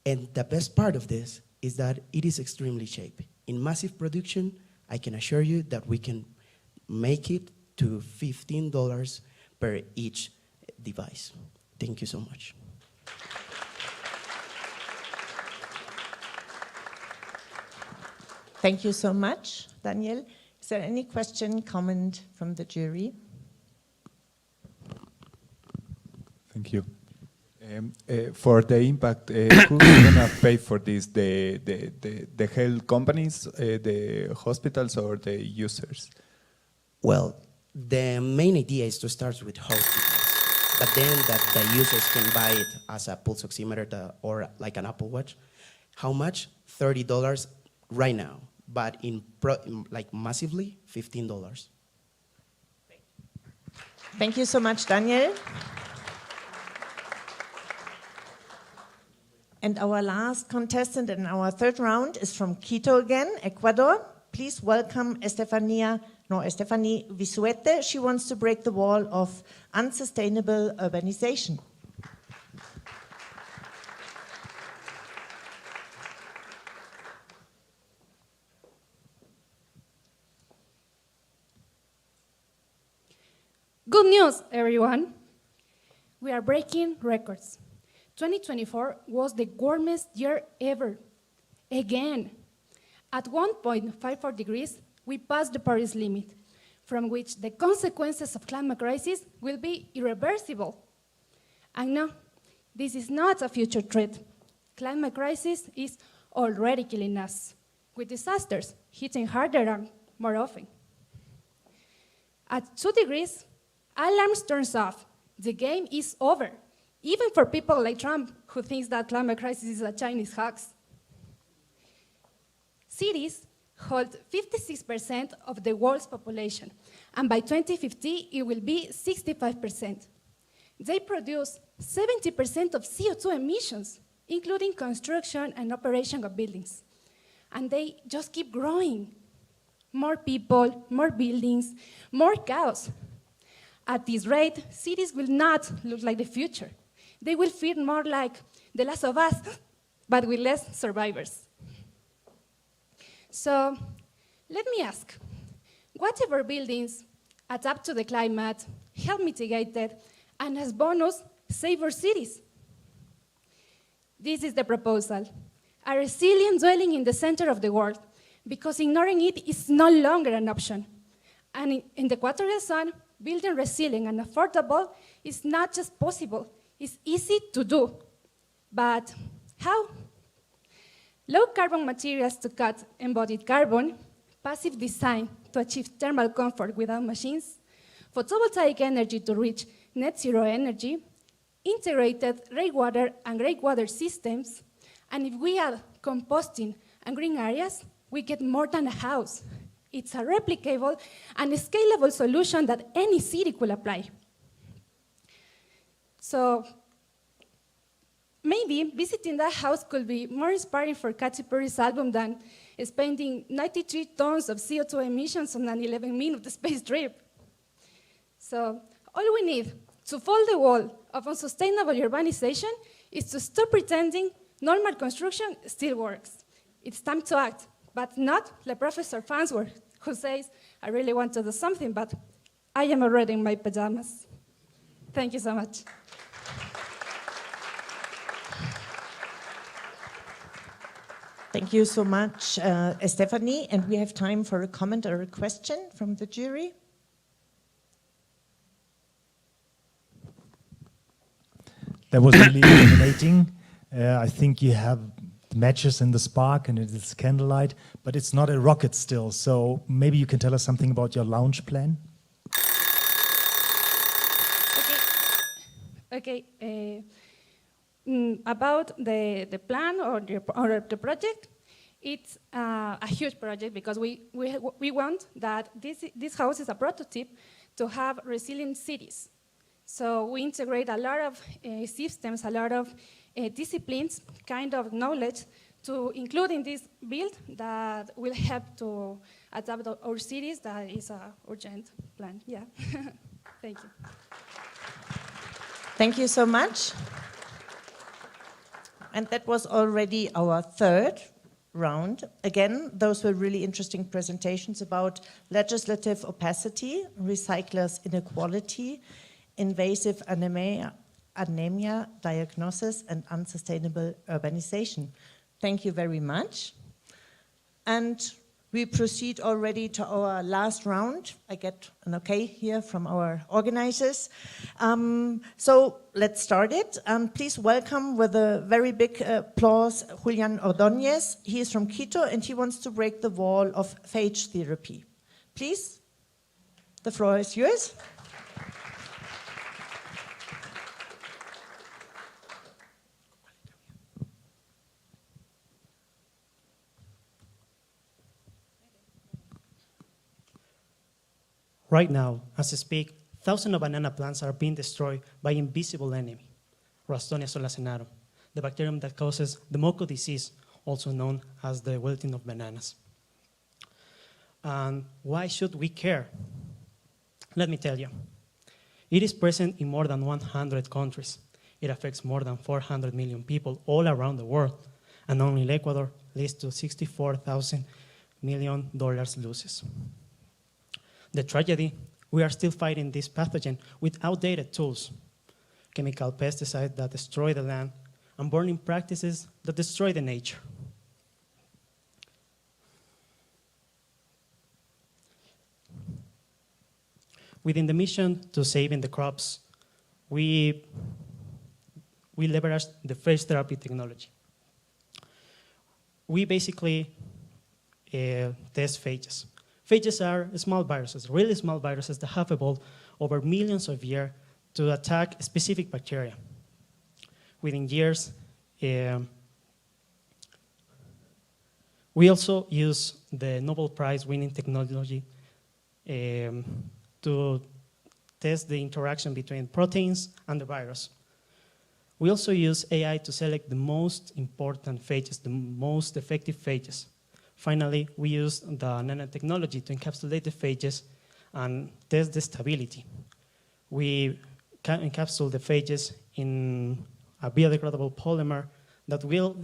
And the best part of this is that it is extremely cheap. In massive production, I can assure you that we can make it to $15 per each device. Thank you so much. Thank you so much, Daniel. Is there any question, comment from the jury? Thank you. For the impact, who's gonna pay for this? The health companies, the hospitals, or the users? Well, the main idea is to start with hospitals, but then that the users can buy it as a pulse oximeter or like an Apple Watch. How much? $30 right now, but like massively, $15. Thank you so much, Daniel. And our last contestant in our third round is from Quito again, Ecuador. Please welcome Estefany Visuete. She wants to break the wall of unsustainable urbanization. Good news, everyone. We are breaking records. 2024 was the warmest year ever. Again, at 1.54 degrees, we passed the Paris limit, from which the consequences of climate crisis will be irreversible. And no, this is not a future threat. Climate crisis is already killing us, with disasters hitting harder and more often. At 2 degrees, alarms turns off. The game is over. Even for people like Trump, who thinks that climate crisis is a Chinese hoax. Cities hold 56% of the world's population, and by 2050, it will be 65%. They produce 70% of CO2 emissions, including construction and operation of buildings. and they just keep growing. More people, more buildings, more chaos. At this rate, cities will not look like the future. They will feel more like The Last of Us, but with less survivors. So let me ask, whatever buildings adapt to the climate, help mitigate it, and as bonus, save our cities? This is the proposal. A resilient dwelling in the center of the world, because ignoring it is no longer an option. And in the equatorial zone, building resilient and affordable is not just possible, it's easy to do. But how? Low carbon materials to cut embodied carbon, passive design to achieve thermal comfort without machines, photovoltaic energy to reach net zero energy, integrated rainwater and greywater systems, and if we add composting and green areas, we get more than a house. It's a replicable and scalable solution that any city could apply. So maybe visiting that house could be more inspiring for Katy Perry's album than spending 93 tons of CO2 emissions on an 11-minute space trip. So all we need to fall the wall of unsustainable urbanization is to stop pretending normal construction still works. It's time to act, but not like Professor Farnsworth, who says, I really want to do something, but I am already in my pajamas. Thank you so much. Thank you so much, Stephanie. And we have time for a comment or a question from the jury. That was really illuminating. I think you have the matches and the spark, and it is candlelight, but it's not a rocket still. So maybe you can tell us something about your launch plan. Okay. About the plan or the project, it's a huge project because we want that this house is a prototype to have resilient cities. So we integrate a lot of systems, a lot of disciplines, kind of knowledge to include in this build that will help to adapt our cities. That is an urgent plan. Yeah. Thank you. Thank you so much. And that was already our third round. Again, those were really interesting presentations about legislative opacity, recyclers' inequality, invasive anemia diagnosis, and unsustainable urbanization. Thank you very much. And we proceed already to our last round. I get an okay here from our organizers. So let's start it. Please welcome with a very big applause Julian Ordóñez. He is from Quito and he wants to break the wall of phage therapy. Please, the floor is yours. Right now, as I speak, thousands of banana plants are being destroyed by invisible enemy, Ralstonia solacenarum, the bacterium that causes the moco disease, also known as the wilting of bananas. And why should we care? Let me tell you. It is present in more than 100 countries. It affects more than 400 million people all around the world, and only in Ecuador leads to $64,000 million losses. The tragedy, we are still fighting this pathogen with outdated tools, chemical pesticides that destroy the land, and burning practices that destroy the nature. Within the mission to saving the crops, we leverage the phage therapy technology. We basically test phages. Phages are small viruses, really small viruses that have evolved over millions of years to attack specific bacteria. Within years, we also use the Nobel Prize-winning technology to test the interaction between proteins and the virus. We also use AI to select the most important phages, the most effective phages. Finally, we used the nanotechnology to encapsulate the phages and test the stability. We can encapsulate the phages in a biodegradable polymer that will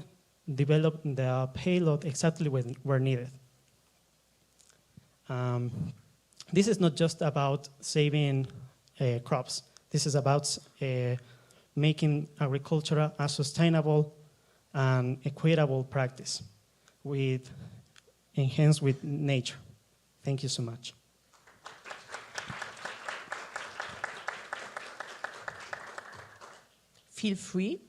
develop the payload exactly where needed. This is not just about saving crops. This is about making agriculture a sustainable and equitable practice enhanced with nature. Thank you so much. Feel free.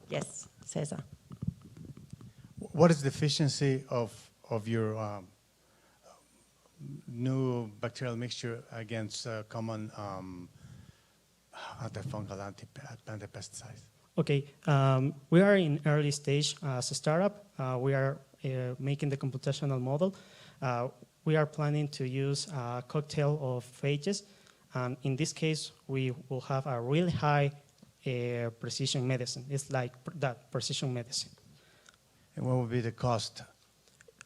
Yes, Cesar. What is the efficiency of your new bacterial mixture against common antifungal antipesticides? Okay, we are in early stage as a startup. We are making the computational model. We are planning to use a cocktail of phages, and in this case, we will have a really high precision medicine. It's like that, precision medicine. And what will be the cost?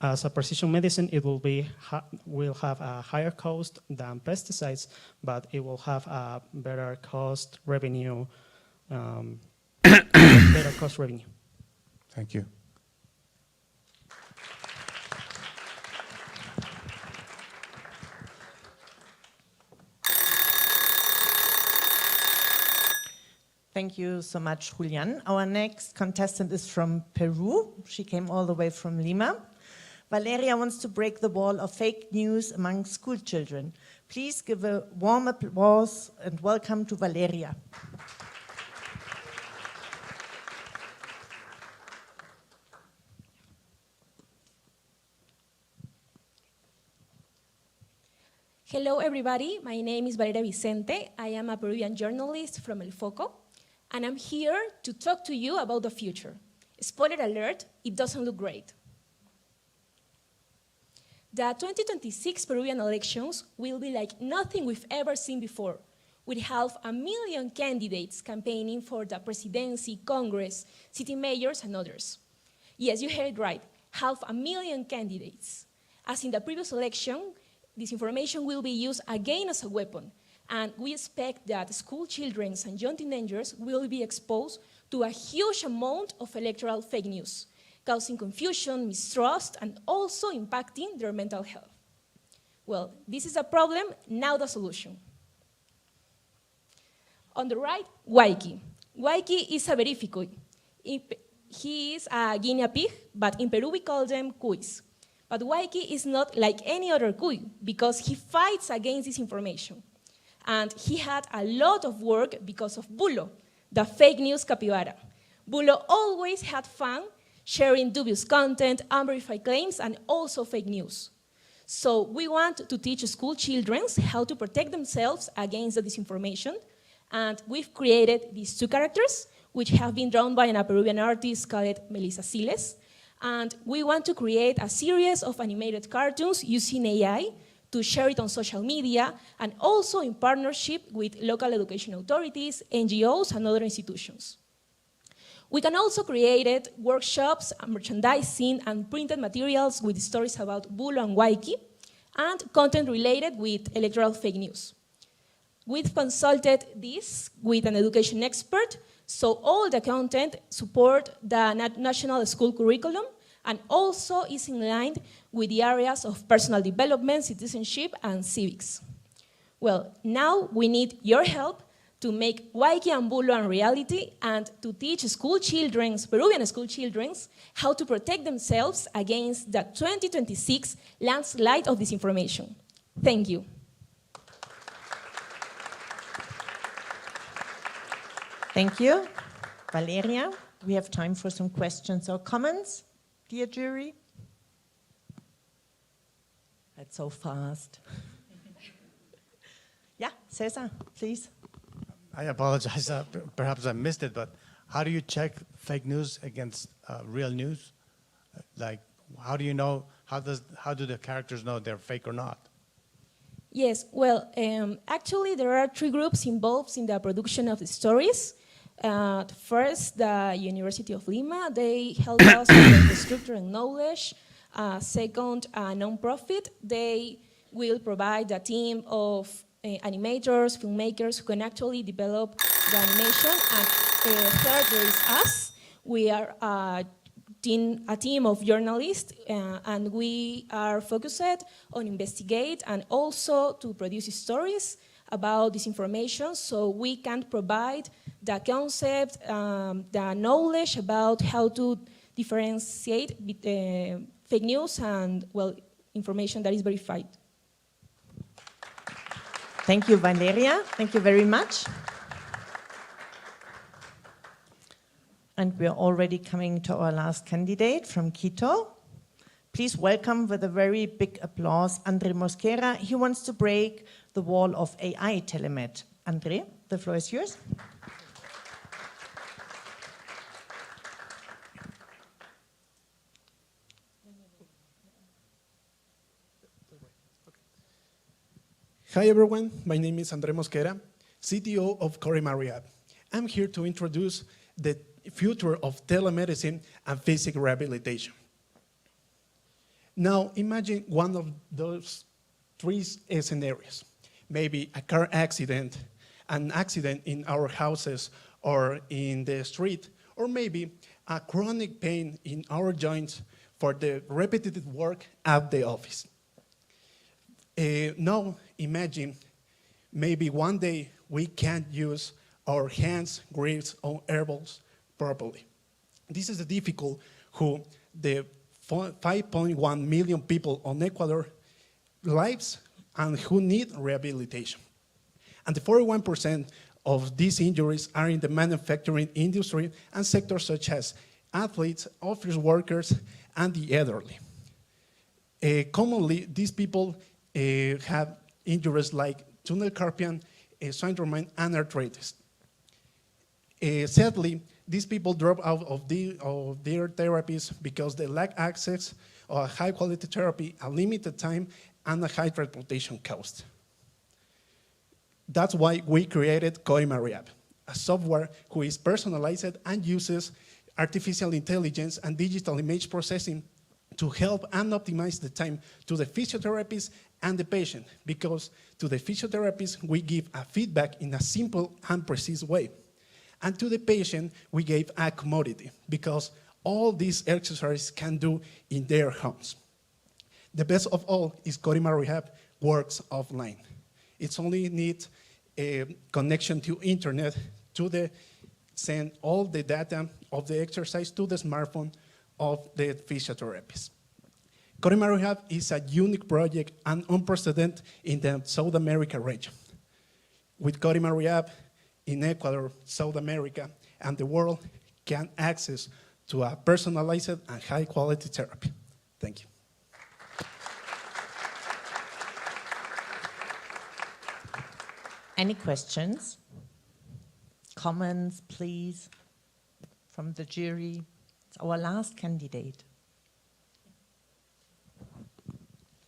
As a precision medicine, it will have a higher cost than pesticides, but it will have a better cost revenue. Better cost revenue. Thank you. Thank you so much, Julian. Our next contestant is from Peru. She came all the way from Lima. Valeria wants to break the wall of fake news among school children. Please give a warm applause and welcome to Valeria. Hello, everybody. My name is Valeria Vicente. I am a Peruvian journalist from El Foco, and I'm here to talk to you about the future. Spoiler alert, it doesn't look great. The 2026 Peruvian elections will be like nothing we've ever seen before, with 500,000 candidates campaigning for the presidency, Congress, city mayors, and others. Yes, you heard it right, 500,000 candidates. As in the previous election, this information will be used again as a weapon, and we expect that school children and young teenagers will be exposed to a huge amount of electoral fake news, causing confusion, mistrust, and also impacting their mental health. Well, this is a problem, now the solution. On the right, Waiki. Waiki is a verificuy. He is a guinea pig, but in Peru we call them cuys. But Waiki is not like any other cuy because he fights against disinformation. And he had a lot of work because of Bulo, the fake news capybara. Bulo always had fun sharing dubious content, unverified claims, and also fake news. So we want to teach school children how to protect themselves against the disinformation. And we've created these two characters, which have been drawn by a Peruvian artist called Melissa Siles. And we want to create a series of animated cartoons using AI to share it on social media and also in partnership with local education authorities, NGOs, and other institutions. We can also create workshops, merchandising, and printed materials with stories about Bulo and Waiki, and content related with electoral fake news. We've consulted this with an education expert, so all the content support the national school curriculum and also is in line with the areas of personal development, citizenship, and civics. Well, now we need your help to make Waiki and Bulo a reality and to teach school children, Peruvian school children, how to protect themselves against the 2026 landslide of disinformation. Thank you. Thank you. Valeria, we have time for some questions or comments, dear jury. That's so fast. Yeah, Cesar, please. I apologize, perhaps I missed it, but how do you check fake news against real news? Like, how do you know, how do the characters know they're fake or not? Yes, well, actually there are three groups involved in the production of the stories. First, the University of Lima, they help us with the structure and knowledge. Second, a non-profit, they will provide a team of animators, filmmakers who can actually develop the animation. And third, there is us. We are a team of journalists, and we are focused on investigate and also to produce stories about this information, so we can provide the concept, the knowledge about how to differentiate fake news and, well, information that is verified. Thank you, Valeria. Thank you very much. And we're already coming to our last candidate from Quito. Please welcome with a very big applause, Andre Mosquera. He wants to break the wall of AI telemed. Andre, the floor is yours. Hi everyone, my name is Andre Mosquera, CTO of Corimaria. I'm here to introduce the future of telemedicine and physical rehabilitation. Now imagine one of those three scenarios. Maybe a car accident, an accident in our houses or in the street, or maybe a chronic pain in our joints for the repetitive work at the office. Now imagine maybe one day we can't use our hands, grips, or elbows properly. This is difficult who the 5.1 million people on Ecuador lives and who need rehabilitation. And the 41% of these injuries are in the manufacturing industry and sectors such as athletes, office workers, and the elderly. Commonly, these people have injuries like tunnel carpian syndrome and arthritis. Sadly, these people drop out of their therapies because they lack access or high quality therapy, a limited time, and a high transportation cost. That's why we created Corimaria, a software who is personalized and uses artificial intelligence and digital image processing to help and optimize the time to the physiotherapist and the patient, because to the physiotherapist, we give a feedback in a simple and precise way. And to the patient, we gave a commodity, because all these exercises can do in their homes. The best of all is Corimaria works offline. It only needs a connection to internet to send all the data of the exercise to the smartphone of the physiotherapist. Corimaria is a unique project and unprecedented in the South America region. With Corimaria in Ecuador, South America, and the world can access to a personalized and high quality therapy. Thank you. Any questions? Comments, please, from the jury? It's our last candidate.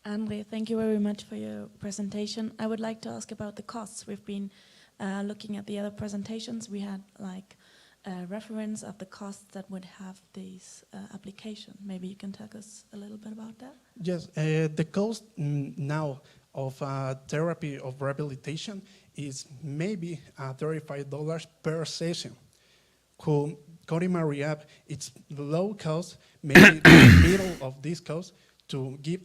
Andre, thank you very much for your presentation. I would like to ask about the costs. We've been looking at the other presentations. We had like a reference of the costs that would have this application. Maybe you can tell us a little bit about that? Yes, the cost now of therapy of rehabilitation is maybe $35 per session. Corimaria, it's low cost, maybe the middle of this cost to give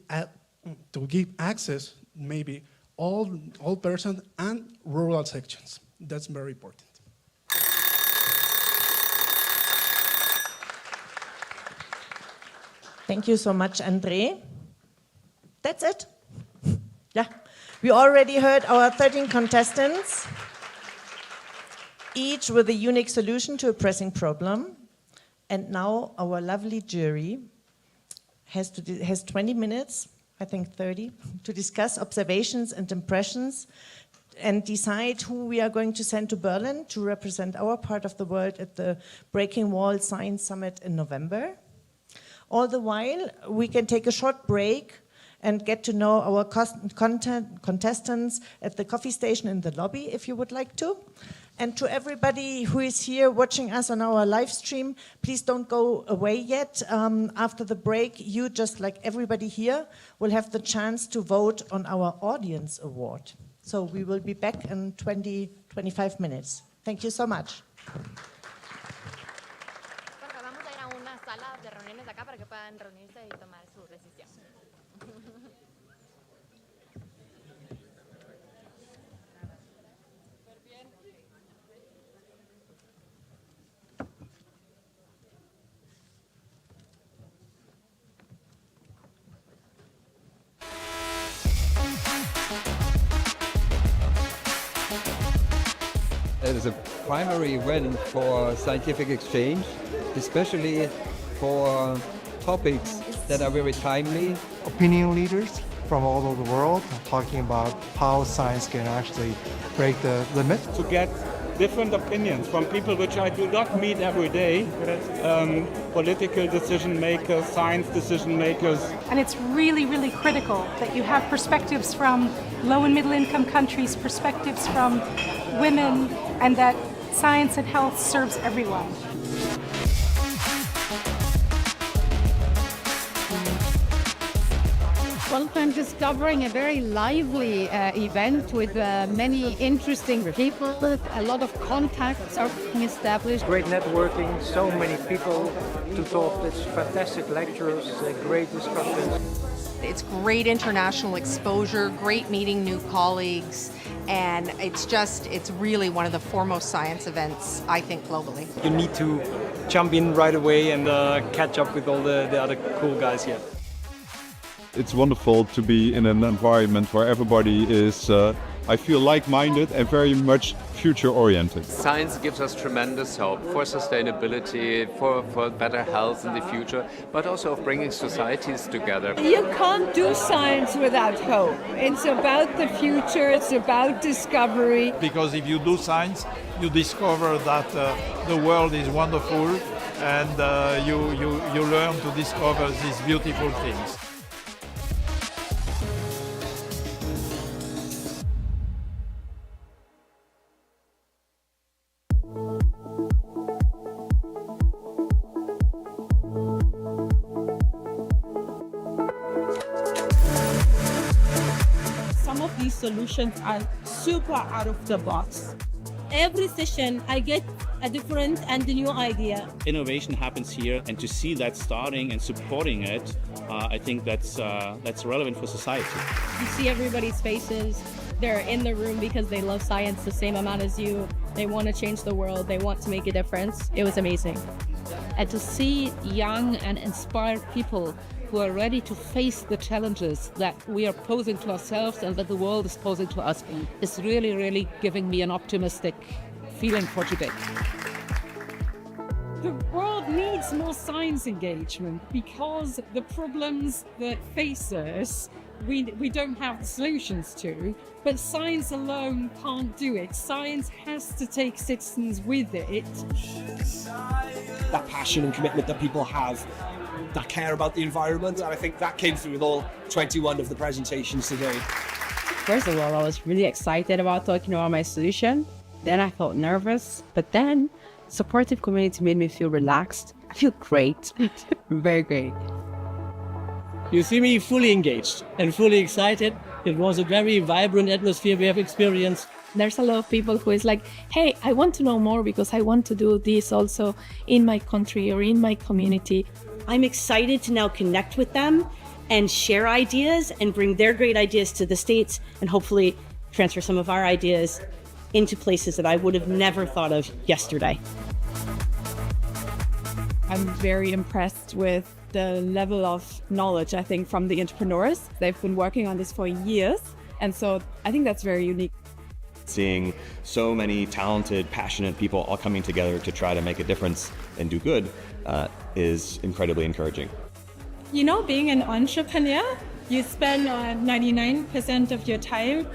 access maybe all persons and rural sections. That's very important. Thank you so much, Andre. That's it. Yeah, we already heard our 13 contestants, each with a unique solution to a pressing problem. And now our lovely jury has 20 minutes, I think 30, to discuss observations and impressions and decide who we are going to send to Berlin to represent our part of the world at the Breaking Wall Science Summit in November. All the while, we can take a short break and get to know our contestants at the coffee station in the lobby, if you would like to. And to everybody who is here watching us on our live stream, please don't go away yet. After the break, you, just like everybody here, will have the chance to vote on our audience award. So we will be back in 25 minutes. Thank you so much. Vamos a ir a una sala de reuniones acá para que puedan reunirse y tomar su decisión. It is a primary event for scientific exchange, especially for topics that are very timely. Opinion leaders from all over the world talking about how science can actually break the limit. To get different opinions from people which I do not meet every day, political decision makers, science decision makers. And it's really, really critical that you have perspectives from low and middle income countries, perspectives from women, and that science and health serves everyone. Well, I'm discovering a very lively event with many interesting people. A lot of contacts are being established. Great networking, so many people to talk. It's fantastic lectures, great discussions. It's great international exposure, great meeting new colleagues, and it's really one of the foremost science events, I think, globally. You need to jump in right away and catch up with all the other cool guys here. It's wonderful to be in an environment where everybody is, I feel, like-minded and very much future-oriented. Science gives us tremendous hope for sustainability, for better health in the future, but also of bringing societies together. You can't do science without hope. It's about the future, it's about discovery. Because if you do science, you discover that the world is wonderful, and you learn to discover these beautiful things. These solutions are super out of the box. Every session, I get a different and a new idea. Innovation happens here, and to see that starting and supporting it, I think that's relevant for society. You see everybody's faces. They're in the room because they love science the same amount as you. They want to change the world. They want to make a difference. It was amazing. And to see young and inspired people who are ready to face the challenges that we are posing to ourselves and that the world is posing to us is really, really giving me an optimistic feeling for today. The world needs more science engagement because the problems that face us, we don't have the solutions to, but science alone can't do it. Science has to take citizens with it. That passion and commitment that people have, that care about the environment, and I think that came through with all 21 of the presentations today. First of all, I was really excited about talking about my solution. Then I felt nervous, but then supportive community made me feel relaxed. I feel great, very great. You see me fully engaged and fully excited. It was a very vibrant atmosphere we have experienced. There's a lot of people who is like, hey, I want to know more because I want to do this also in my country or in my community. I'm excited to now connect with them and share ideas and bring their great ideas to the States and hopefully transfer some of our ideas into places that I would have never thought of yesterday. I'm very impressed with the level of knowledge, I think, from the entrepreneurs. They've been working on this for years, and so I think that's very unique. Seeing so many talented, passionate people all coming together to try to make a difference and do good is incredibly encouraging. You know, being an entrepreneur, you spend 99% of your time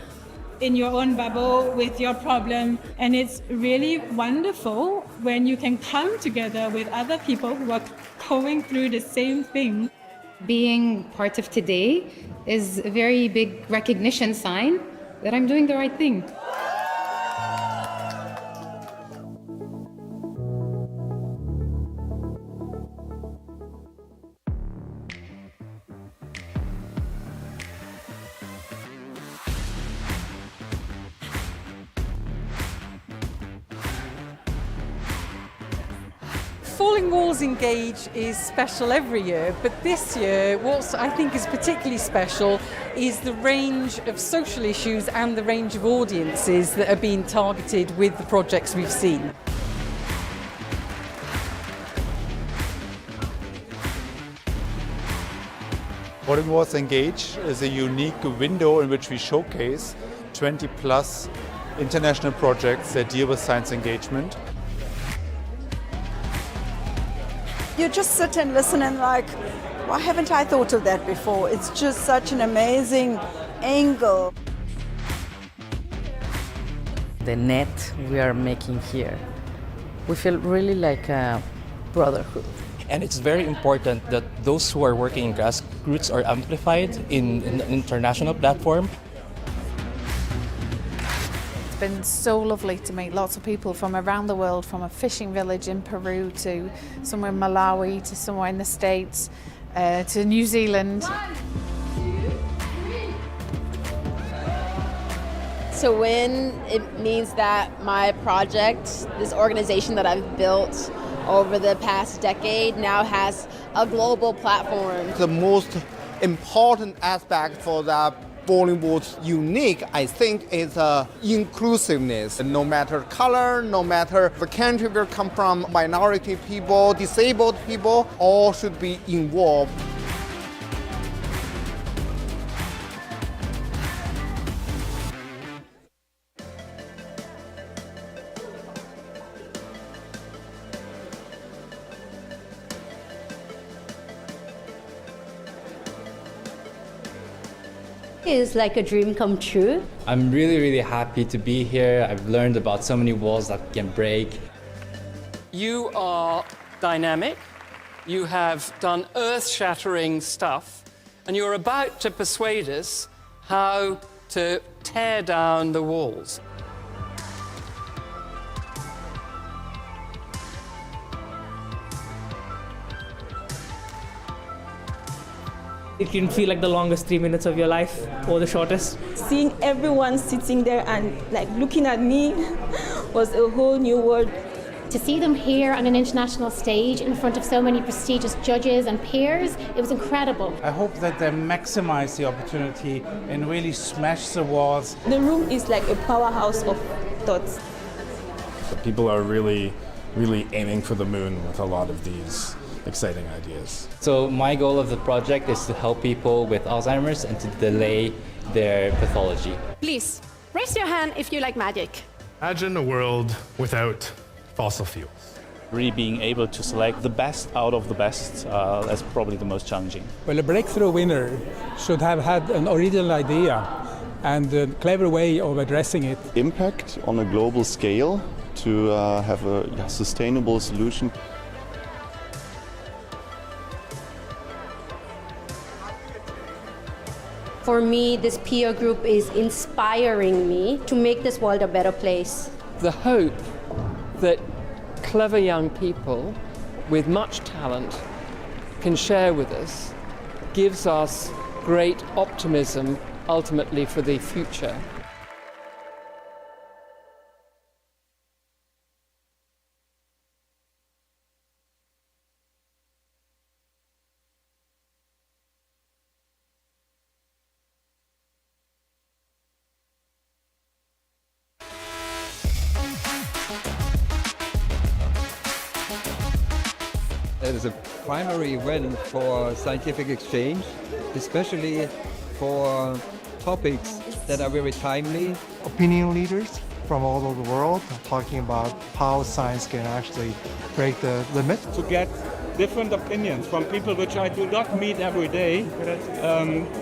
in your own bubble with your problem, and it's really wonderful when you can come together with other people who are going through the same thing. Being part of today is a very big recognition sign that I'm doing the right thing. Falling Walls Engage is special every year, but this year what I think is particularly special is the range of social issues and the range of audiences that are being targeted with the projects we've seen. Falling Walls Engage is a unique window in which we showcase 20 plus international projects that deal with science engagement. You just sit and listen and like, why haven't I thought of that before? It's just such an amazing angle. The net we are making here, we feel really like a brotherhood. And it's very important that those who are working in grassroots are amplified in an international platform. It's been so lovely to meet lots of people from around the world, from a fishing village in Peru to somewhere in Malawi to somewhere in the States to New Zealand. To win, it means that my project, this organization that I've built over the past decade, now has a global platform. The most important aspect for the Falling Walls unique, I think, is inclusiveness. No matter color, no matter the country we come from, minority people, disabled people, all should be involved. It's like a dream come true. I'm really happy to be here. I've learned about so many walls that can break. You are dynamic, you have done earth-shattering stuff, and you're about to persuade us how to tear down the walls. It can feel like the longest 3 minutes of your life or the shortest. Seeing everyone sitting there and like looking at me was a whole new world. To see them here on an international stage in front of so many prestigious judges and peers, it was incredible. I hope that they maximize the opportunity and really smash the walls. The room is like a powerhouse of thoughts. People are really aiming for the moon with a lot of these exciting ideas. So my goal of the project is to help people with Alzheimer's and to delay their pathology. Please, raise your hand if you like magic. Imagine a world without fossil fuels. Really being able to select the best out of the best, that's probably the most challenging. Well, a breakthrough winner should have had an original idea and a clever way of addressing it. Impact on a global scale to have a sustainable solution. For me, this peer group is inspiring me to make this world a better place. The hope that clever young people with much talent can share with us gives us great optimism ultimately for the future. It is a primary event for scientific exchange, especially for topics that are very timely. Opinion leaders from all over the world are talking about how science can actually break the limit. To get different opinions from people which I do not meet every day,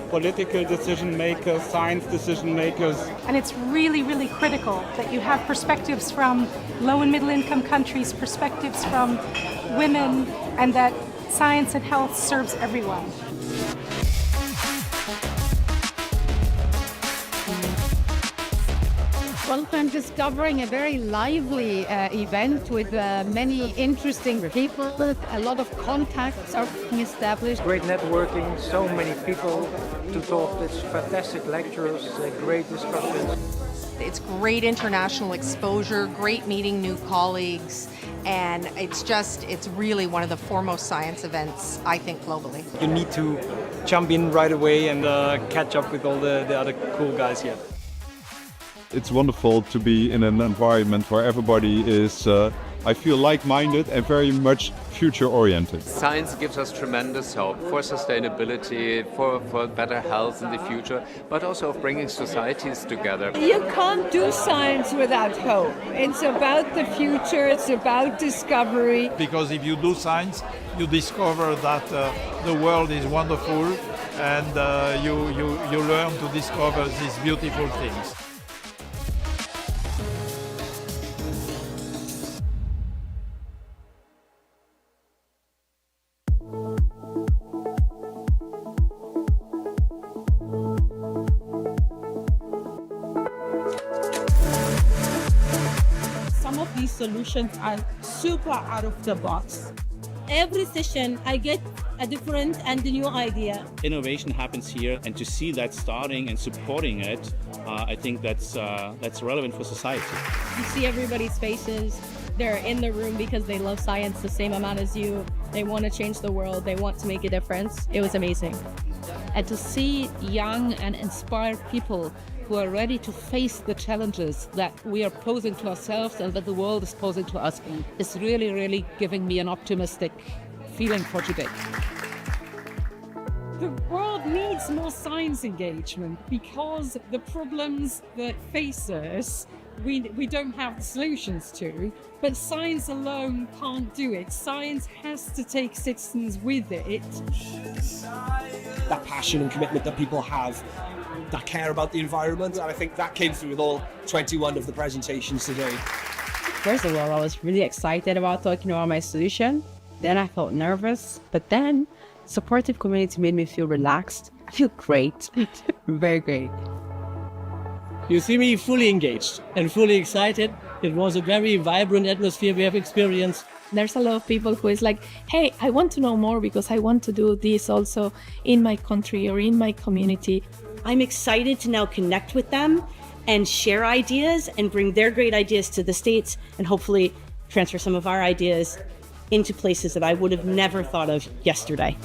political decision makers, science decision makers. And it's really, really critical that you have perspectives from low and middle income countries, perspectives from women, and that science and health serves everyone. Well, I'm discovering a very lively event with many interesting people. A lot of contacts are being established. Great networking, so many people to talk. It's fantastic lectures, great discussions. It's great international exposure, great meeting new colleagues, And it's really one of the foremost science events, I think, globally. You need to jump in right away and catch up with all the other cool guys here. It's wonderful to be in an environment where everybody is, I feel, like-minded and very much future-oriented. Science gives us tremendous hope for sustainability, for better health in the future, but also of bringing societies together. You can't do science without hope. It's about the future, it's about discovery. Because if you do science, you discover that the world is wonderful, and you learn to discover these beautiful things. These solutions are super out of the box. Every session I get a different and new idea. Innovation happens here, and to see that starting and supporting it, I think that's relevant for society. You see everybody's faces. They're in the room because they love science the same amount as you. They want to change the world. They want to make a difference. It was amazing. And to see young and inspired people who are ready to face the challenges that we are posing to ourselves and that the world is posing to us is really, really giving me an optimistic feeling for today. The world needs more science engagement because the problems that face us, we don't have the solutions to, but science alone can't do it. Science has to take citizens with it. That passion and commitment that people have, that care about the environment, and I think that came through with all 21 of the presentations today. First of all, I was really excited about talking about my solution. Then I felt nervous, but then supportive community made me feel relaxed. I feel great, very great. You see me fully engaged and fully excited. It was a very vibrant atmosphere we have experienced. There's a lot of people who is like, hey, I want to know more because I want to do this also in my country or in my community. I'm excited to now connect with them and share ideas and bring their great ideas to the States and hopefully transfer some of our ideas into places that I would have never thought of yesterday.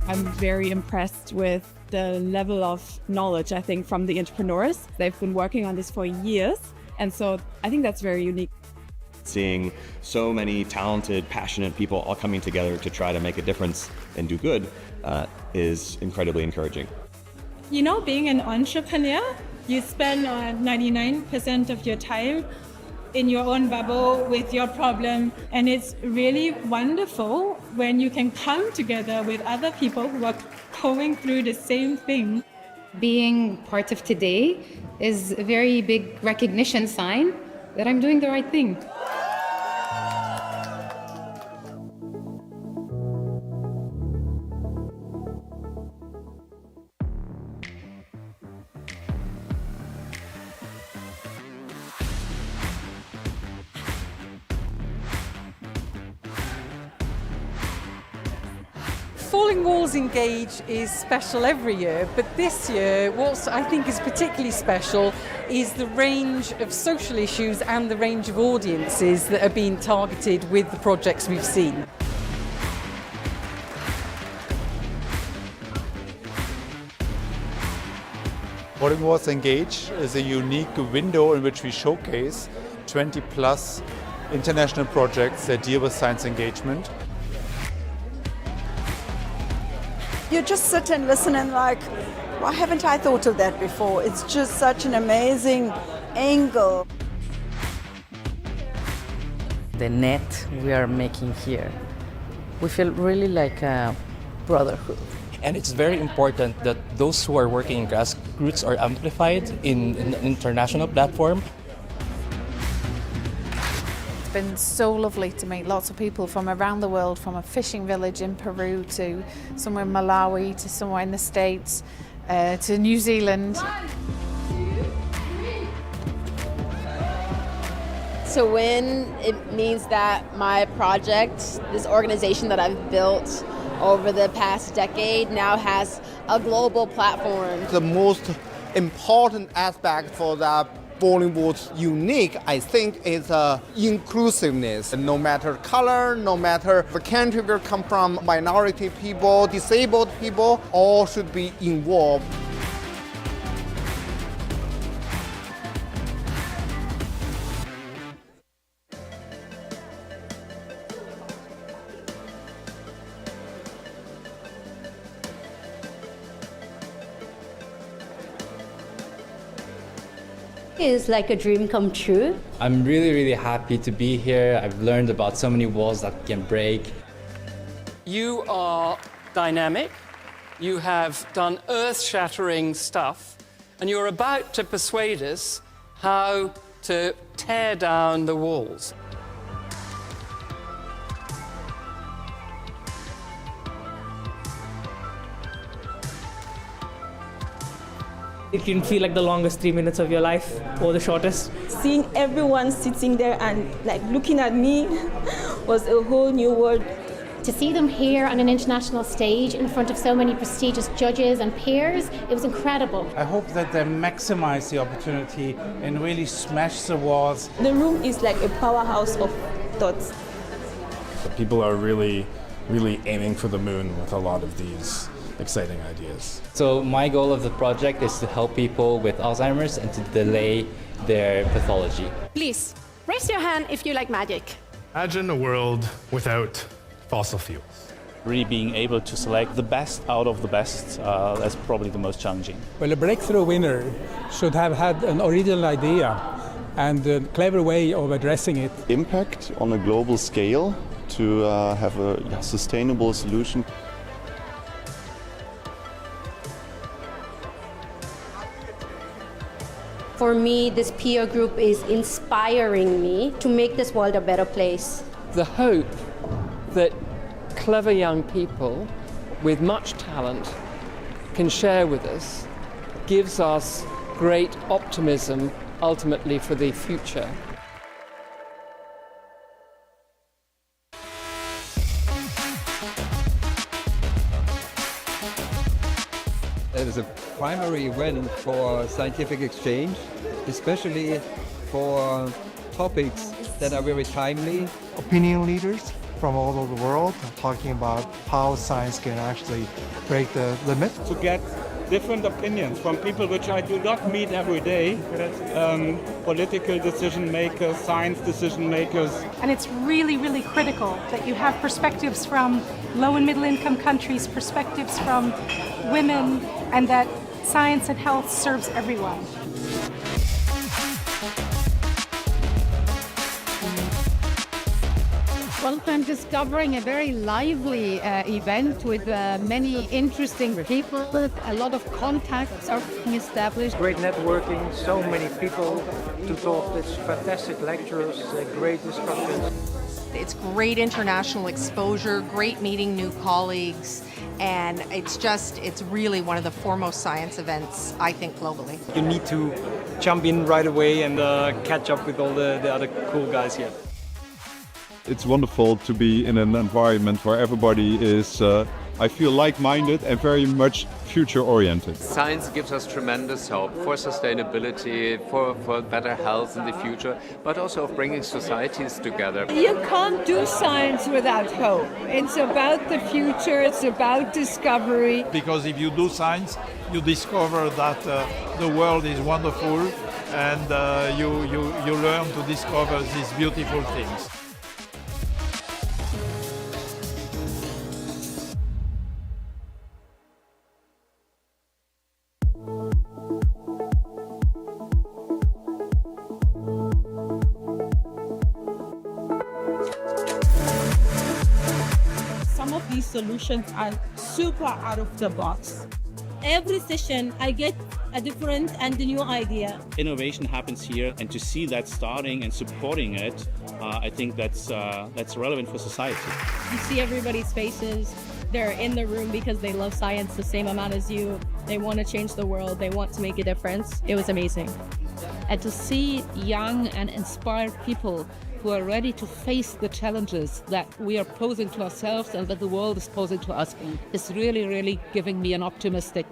I'm very impressed with the level of knowledge, I think, from the entrepreneurs. They've been working on this for years, and so I think that's very unique. Seeing so many talented, passionate people all coming together to try to make a difference and do good is incredibly encouraging. You know, being an entrepreneur, you spend 99% of your time in your own bubble with your problem, and it's really wonderful when you can come together with other people who are going through the same thing. Being part of today is a very big recognition sign that I'm doing the right thing. Falling Walls Engage is special every year, but this year what I think is particularly special is the range of social issues and the range of audiences that are being targeted with the projects we've seen. Falling Walls Engage is a unique window in which we showcase 20 plus international projects that deal with science engagement. You just sit and listen and like, why haven't I thought of that before? It's just such an amazing angle. The net we are making here, we feel really like a brotherhood. And it's very important that those who are working in grassroots are amplified in an international platform. It's been so lovely to meet lots of people from around the world, from a fishing village in Peru to somewhere in Malawi to somewhere in the States to New Zealand. To win, it means that my project, this organization that I've built over the past decade, now has a global platform. The most important aspect for the Falling Walls unique, I think, is inclusiveness. No matter color, no matter the country we come from, minority people, disabled people, all should be involved. It's like a dream come true. I'm really happy to be here. I've learned about so many walls that can break. You are dynamic, you have done earth-shattering stuff, and you're about to persuade us how to tear down the walls. It can feel like the longest 3 minutes of your life, or the shortest. Seeing everyone sitting there and like looking at me was a whole new world. To see them here on an international stage in front of so many prestigious judges and peers, it was incredible. I hope that they maximize the opportunity and really smash the walls. The room is like a powerhouse of thoughts. People are really aiming for the moon with a lot of these exciting ideas. So my goal of the project is to help people with Alzheimer's and to delay their pathology. Please, raise your hand if you like magic. Imagine a world without fossil fuels. Really being able to select the best out of the best, that's probably the most challenging. Well, a breakthrough winner should have had an original idea and a clever way of addressing it. Impact on a global scale to have a sustainable solution. For me, this peer group is inspiring me to make this world a better place. The hope that clever young people with much talent can share with us gives us great optimism ultimately for the future. It is a primary event for scientific exchange, especially for topics that are very timely. Opinion leaders from all over the world are talking about how science can actually break the limit. To get different opinions from people which I do not meet every day, political decision makers, science decision makers. And it's really critical that you have perspectives from low and middle income countries, perspectives from women, and that science and health serves everyone. Well, I'm discovering a very lively event with many interesting people. A lot of contacts are being established. Great networking, so many people to talk with, fantastic lecturers, great discussions. It's great international exposure, great meeting new colleagues, and it's really one of the foremost science events, I think, globally. You need to jump in right away and catch up with all the other cool guys here. It's wonderful to be in an environment where everybody is, I feel, like-minded and very much future-oriented. Science gives us tremendous hope for sustainability, for better health in the future, but also of bringing societies together. You can't do science without hope. It's about the future, it's about discovery. Because if you do science, you discover that the world is wonderful and you learn to discover these beautiful things. These solutions are super out of the box. Every session I get a different and a new idea. Innovation happens here, and to see that starting and supporting it, I think that's relevant for society. You see everybody's faces. They're in the room because they love science the same amount as you. They want to change the world. They want to make a difference. It was amazing. And to see young and inspired people who are ready to face the challenges that we are posing to ourselves and that the world is posing to us is really giving me an optimistic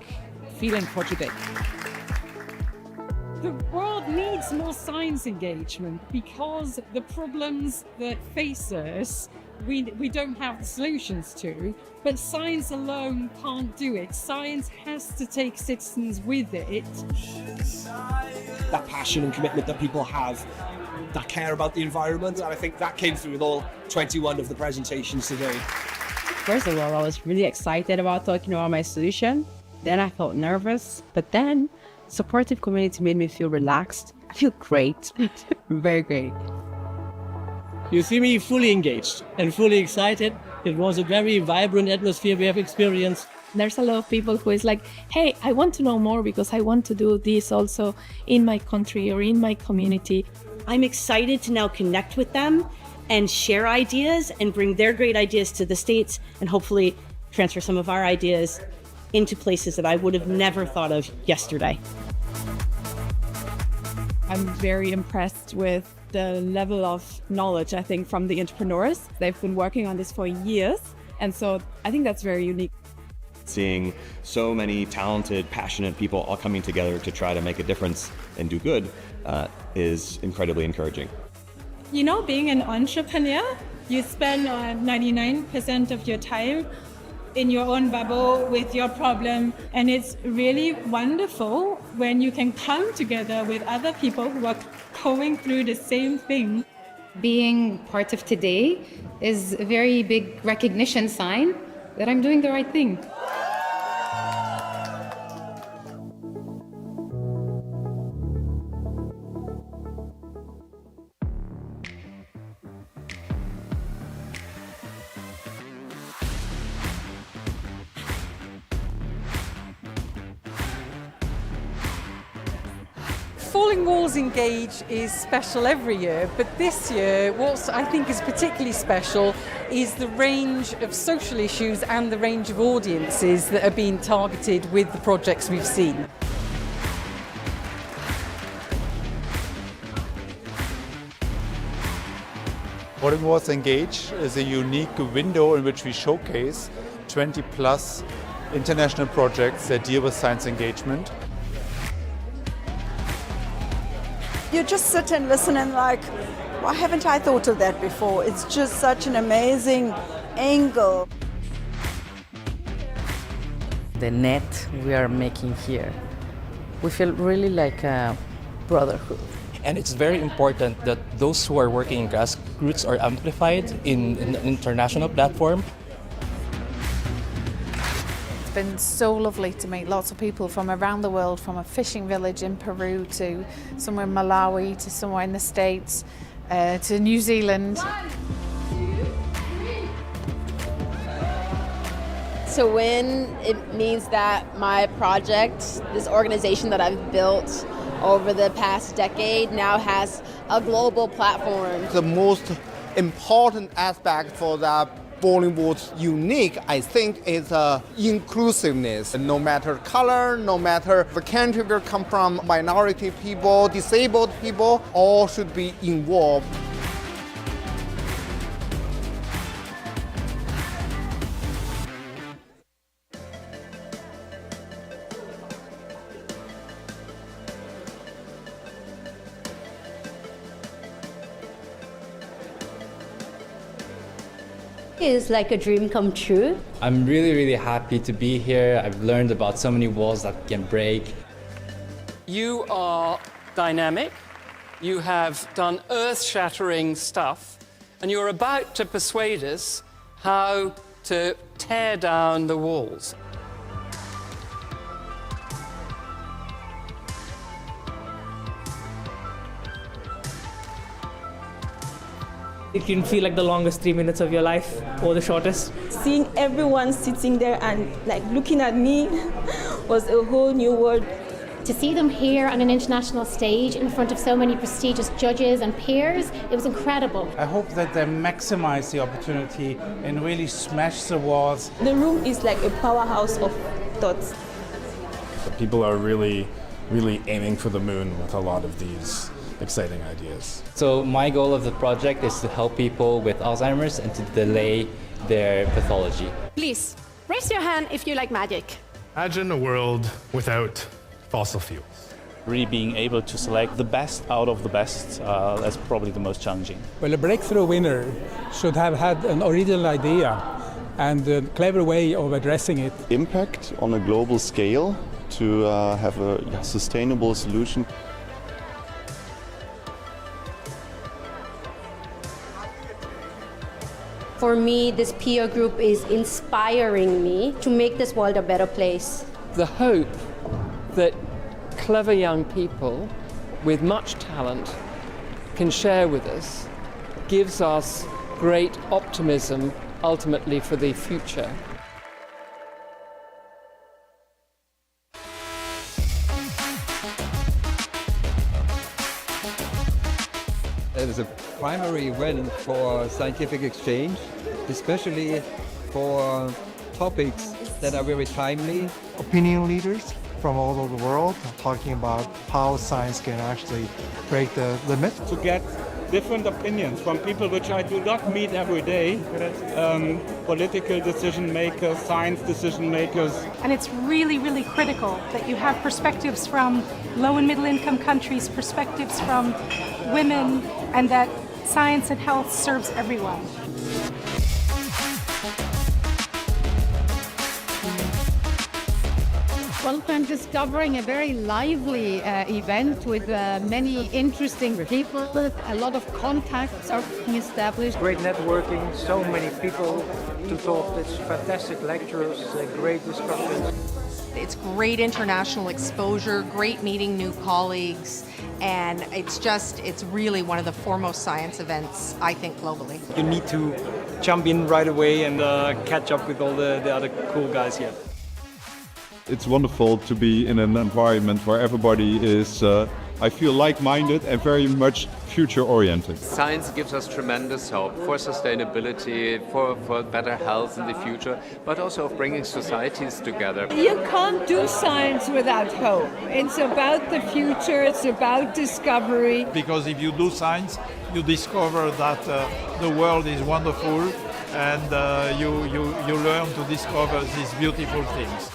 feeling for today. The world needs more science engagement because the problems that face us, we don't have the solutions to, but science alone can't do it. Science has to take citizens with it. That passion and commitment that people have that care about the environment, and I think that came through with all 21 of the presentations today. First of all, I was really excited about talking about my solution. Then I felt nervous, but then supportive community made me feel relaxed. I feel great, very great. You see me fully engaged and fully excited. It was a very vibrant atmosphere we have experienced. There's a lot of people who is like, hey, I want to know more because I want to do this also in my country or in my community. I'm excited to now connect with them and share ideas and bring their great ideas to the States and hopefully transfer some of our ideas into places that I would have never thought of yesterday. I'm very impressed with the level of knowledge, I think, from the entrepreneurs. They've been working on this for years, and so I think that's very unique. Seeing so many talented, passionate people all coming together to try to make a difference and do good is incredibly encouraging. You know, being an entrepreneur, you spend 99% of your time in your own bubble with your problem, and it's really wonderful when you can come together with other people who are going through the same thing. Being part of today is a very big recognition sign that I'm doing the right thing. Falling Walls Engage is special every year, but this year what I think is particularly special is the range of social issues and the range of audiences that are being targeted with the projects we've seen. Falling Walls Engage is a unique window in which we showcase 20 plus international projects that deal with science engagement. You just sit and listen and like, why haven't I thought of that before? It's just such an amazing angle. The net we are making here, we feel really like a brotherhood. And it's very important that those who are working in grassroots are amplified in an international platform. It's been so lovely to meet lots of people from around the world, from a fishing village in Peru to somewhere in Malawi to somewhere in the States to New Zealand. To win, it means that my project, this organization that I've built over the past decade, now has a global platform. The most important aspect for the Falling Walls unique, I think, is inclusiveness. No matter color, no matter the country we come from, minority people, disabled people, all should be involved. It's like a dream come true. I'm really happy to be here. I've learned about so many walls that can break. You are dynamic, you have done earth-shattering stuff, and you're about to persuade us how to tear down the walls. It can feel like the longest 3 minutes of your life or the shortest. Seeing everyone sitting there and like looking at me was a whole new world. To see them here on an international stage in front of so many prestigious judges and peers, it was incredible. I hope that they maximize the opportunity and really smash the walls. The room is like a powerhouse of thoughts. People are really aiming for the moon with a lot of these exciting ideas. So my goal of the project is to help people with Alzheimer's and to delay their pathology. Please, raise your hand if you like magic. Imagine a world without fossil fuels. Really being able to select the best out of the best, that's probably the most challenging. Well, a breakthrough winner should have had an original idea and a clever way of addressing it. Impact on a global scale to have a sustainable solution. For me, this peer group is inspiring me to make this world a better place. The hope that clever young people with much talent can share with us gives us great optimism ultimately for the future. It is a primary event for scientific exchange, especially for topics that are very timely. Opinion leaders from all over the world talking about how science can actually break the limit. To get different opinions from people which I do not meet every day, political decision makers, science decision makers. And it's really, really critical that you have perspectives from low and middle income countries, perspectives from women, and that science and health serves everyone. Well, I'm discovering a very lively event with many interesting people. A lot of contacts are being established. Great networking, so many people to talk. It's fantastic lectures, great discussions. It's great international exposure, great meeting new colleagues, and it's really one of the foremost science events, I think, globally. You need to jump in right away and catch up with all the other cool guys here. It's wonderful to be in an environment where everybody is, I feel, like-minded and very much future-oriented. Science gives us tremendous hope for sustainability, for better health in the future, but also of bringing societies together. You can't do science without hope. It's about the future, it's about discovery. Because if you do science, you discover that the world is wonderful, and you learn to discover these beautiful things.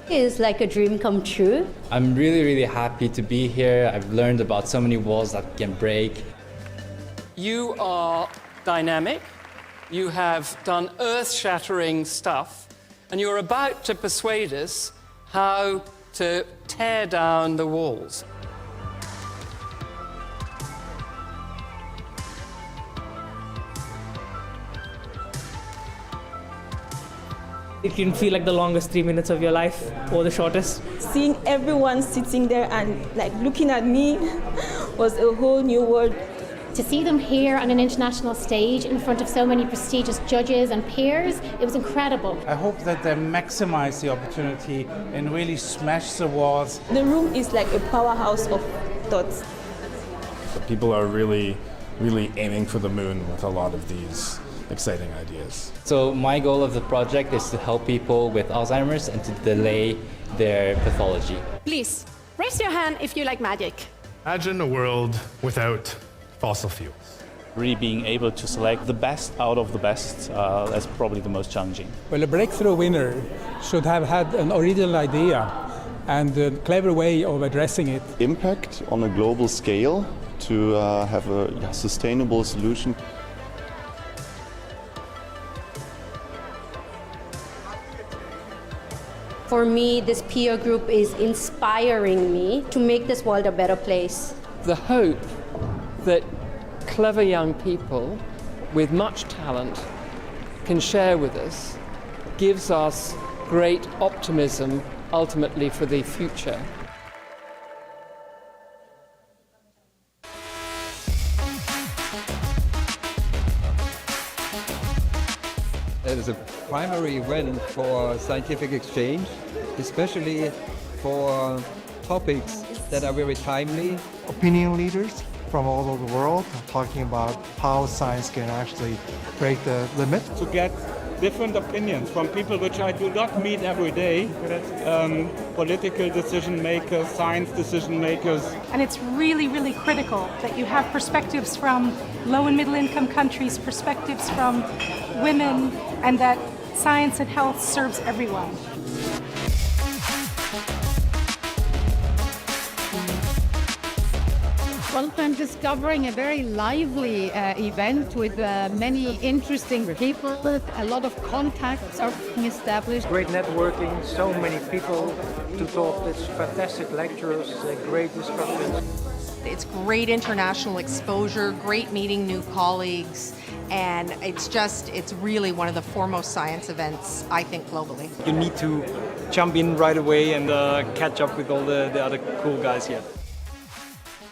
Is like a dream come true. I'm really, really happy to be here. I've learned about so many walls that can break. You are dynamic, you have done earth-shattering stuff, and you're about to persuade us how to tear down the walls. It can feel like the longest 3 minutes of your life, or the shortest. Seeing everyone sitting there and like looking at me was a whole new world. To see them here on an international stage in front of so many prestigious judges and peers, it was incredible. I hope that they maximize the opportunity and really smash the walls. The room is like a powerhouse of thoughts. People are really aiming for the moon with a lot of these exciting ideas. So my goal of the project is to help people with Alzheimer's and to delay their pathology. Please, raise your hand if you like magic. Imagine a world without fossil fuels. Really being able to select the best out of the best, that's probably the most challenging. Well, a breakthrough winner should have had an original idea and a clever way of addressing it. Impact on a global scale to have a sustainable solution. For me, this peer group is inspiring me to make this world a better place. The hope that clever young people with much talent can share with us gives us great optimism ultimately for the future. It is a primary event for scientific exchange, especially for topics that are very timely. Opinion leaders from all over the world talking about how science can actually break the limit. To get different opinions from people which I do not meet every day, political decision makers, science decision makers. And it's really, really critical that you have perspectives from low and middle income countries, perspectives from women, and that science and health serves everyone. Well, I'm discovering a very lively event with many interesting people. A lot of contacts are being established. Great networking, so many people to talk. It's fantastic lecturers, great discussions. It's great international exposure, great meeting new colleagues, and it's really one of the foremost science events, I think, globally. You need to jump in right away and catch up with all the other cool guys here.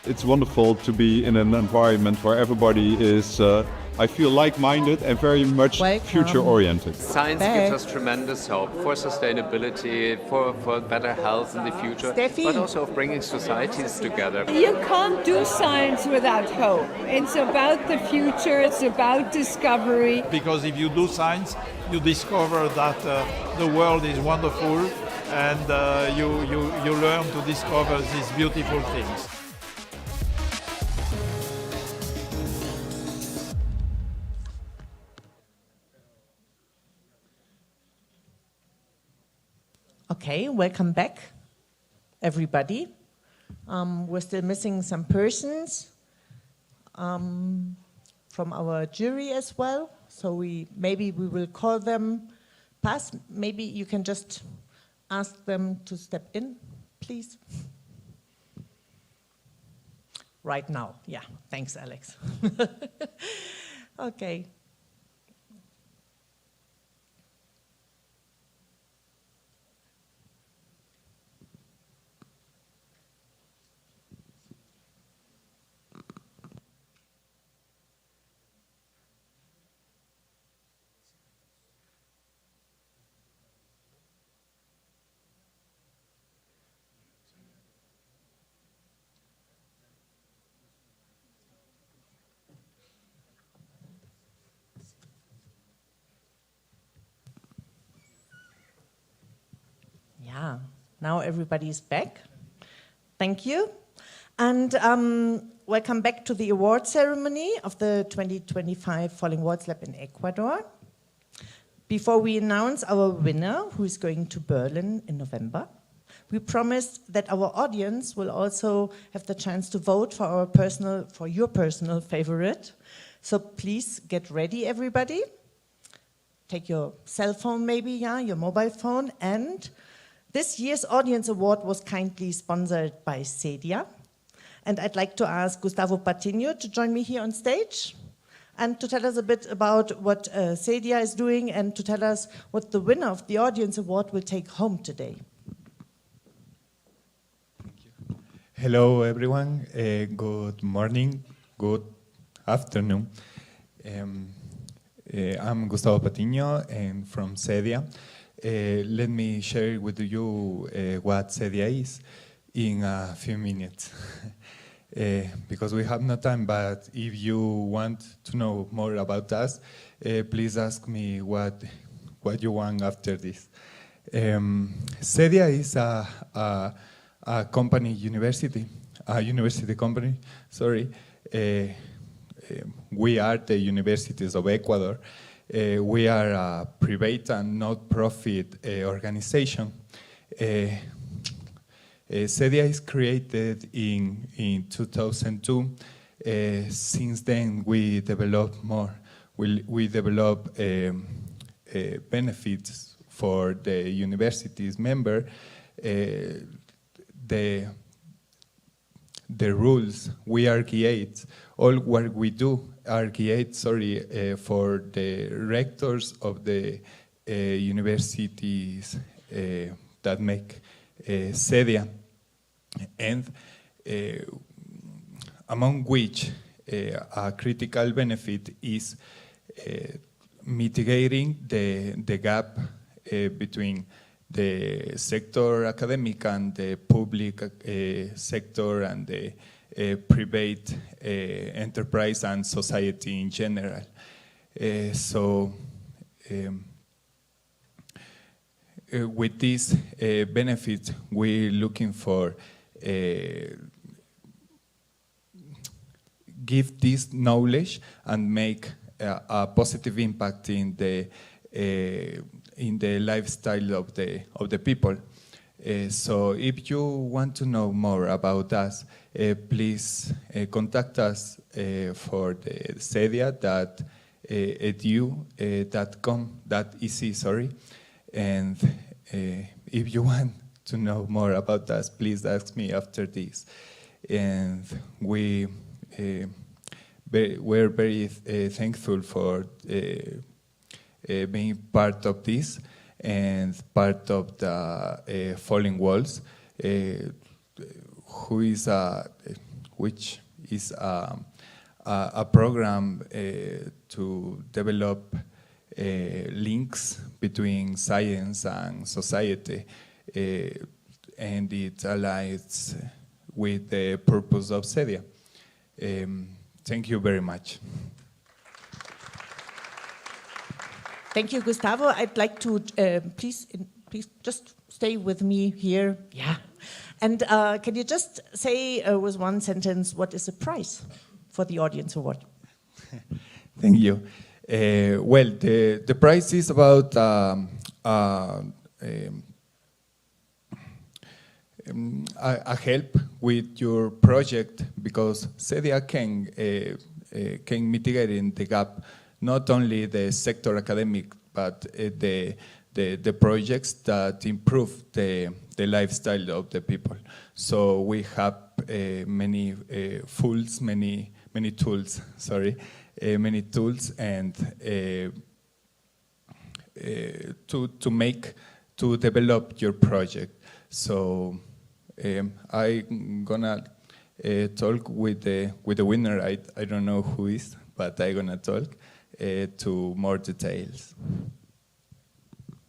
It's wonderful to be in an environment where everybody is, I feel, like-minded and very much future-oriented. Science gives us tremendous hope for sustainability, for better health in the future, but also of bringing societies together. You can't do science without hope. It's about the future, it's about discovery. Because if you do science, you discover that the world is wonderful, and you learn to discover these beautiful things. Okay, welcome back, everybody. We're still missing some persons from our jury as well, so maybe we will call them past. Maybe you can just ask them to step in, please. Right now, yeah. Thanks, Alex. Okay. Yeah, now everybody's back. Thank you. And welcome back to the award ceremony of the 2025 Falling Walls Lab in Ecuador. Before we announce our winner, who is going to Berlin in November, we promised that our audience will also have the chance to vote for your personal favorite. So please get ready, everybody. Take your cell phone maybe, yeah, your mobile phone. And this year's Audience Award was kindly sponsored by CEDIA. And I'd like to ask Gustavo Patiño to join me here on stage and to tell us a bit about what CEDIA is doing and to tell us what the winner of the Audience Award will take home today. Hello, everyone. Good morning, good afternoon. I'm Gustavo Patiño and from CEDIA. Let me share with you what CEDIA is in a few minutes. Because we have no time, but if you want to know more about us, please ask me what you want after this. CEDIA is a university company, sorry. We are the Universities of Ecuador. We are a private and not-profit organization. CEDIA is created in 2002. Since then, we develop more. We develop benefits for the university's member. The rules we argue, all what we do argue, for the rectors of the universities that make CEDIA, and among which a critical benefit is mitigating the gap between the sector academic and the public sector and the private enterprise and society in general. With this benefit, we're looking for give this knowledge and make a positive impact in the lifestyle of the people. So if you want to know more about us, please contact us for the CEDIA.edu.com.ec, and if you want to know more about us, please ask me after this. And we're very thankful for being part of this and part of the Falling Walls, which is a program to develop links between science and society, and it aligns with the purpose of CEDIA. Thank you very much. Thank you, Gustavo. I'd like to, please just stay with me here. Yeah. And can you just say with one sentence, what is the prize for the audience award? Thank you. Well, the prize is about a help with your project, because CEDIA can mitigate in the gap not only the sector academic, but the projects that improve the lifestyle of the people. So we have many tools, and to develop your project. So I'm gonna talk with the winner. I don't know who is, but I'm gonna talk to more details.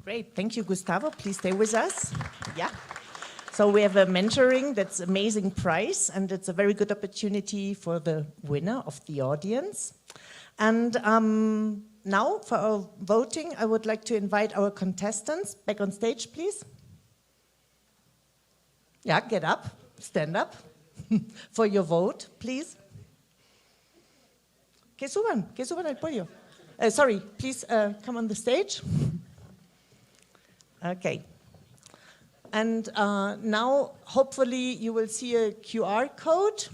Great, thank you, Gustavo. Please stay with us. Yeah. So we have a mentoring, that's amazing prize, and it's a very good opportunity for the winner of the audience. And now for our voting, I would like to invite our contestants back on stage, please. Yeah, get up, stand up for your vote, please. Que suban al podio. Sorry, please come on the stage. Okay. And now, hopefully, you will see a QR code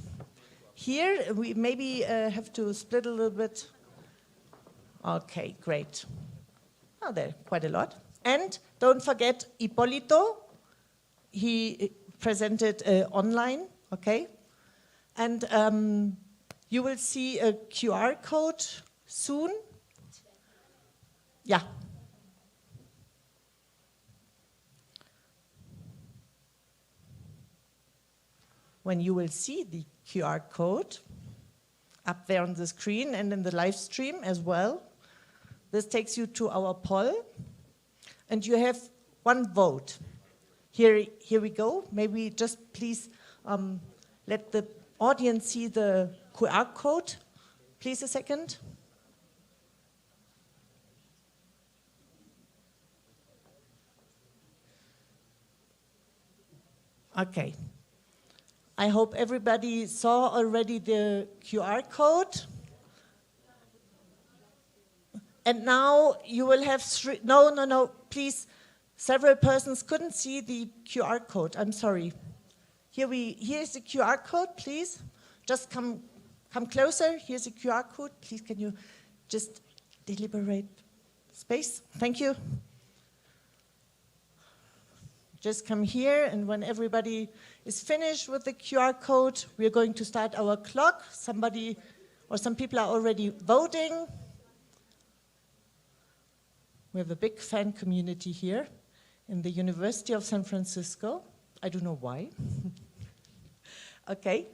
here. We maybe have to split a little bit. Okay, great. Oh, there, quite a lot. And don't forget Ippolito. He presented online, okay? And you will see a QR code soon. Yeah. When you will see the QR code up there on the screen and in the live stream as well, this takes you to our poll, and you have one vote. Here we go. Maybe just please let the audience see the QR code. Please a second. Okay. I hope everybody saw already the QR code. And now you will have no, please. Several persons couldn't see the QR code. I'm sorry. Here's the QR code, please. Just come closer. Here's the QR code. Please, can you just deliberate space? Thank you. Just come here, and when everybody is finished with the QR code, we're going to start our clock. Somebody or some people are already voting. We have a big fan community here in the University of San Francisco. I don't know why. Okay.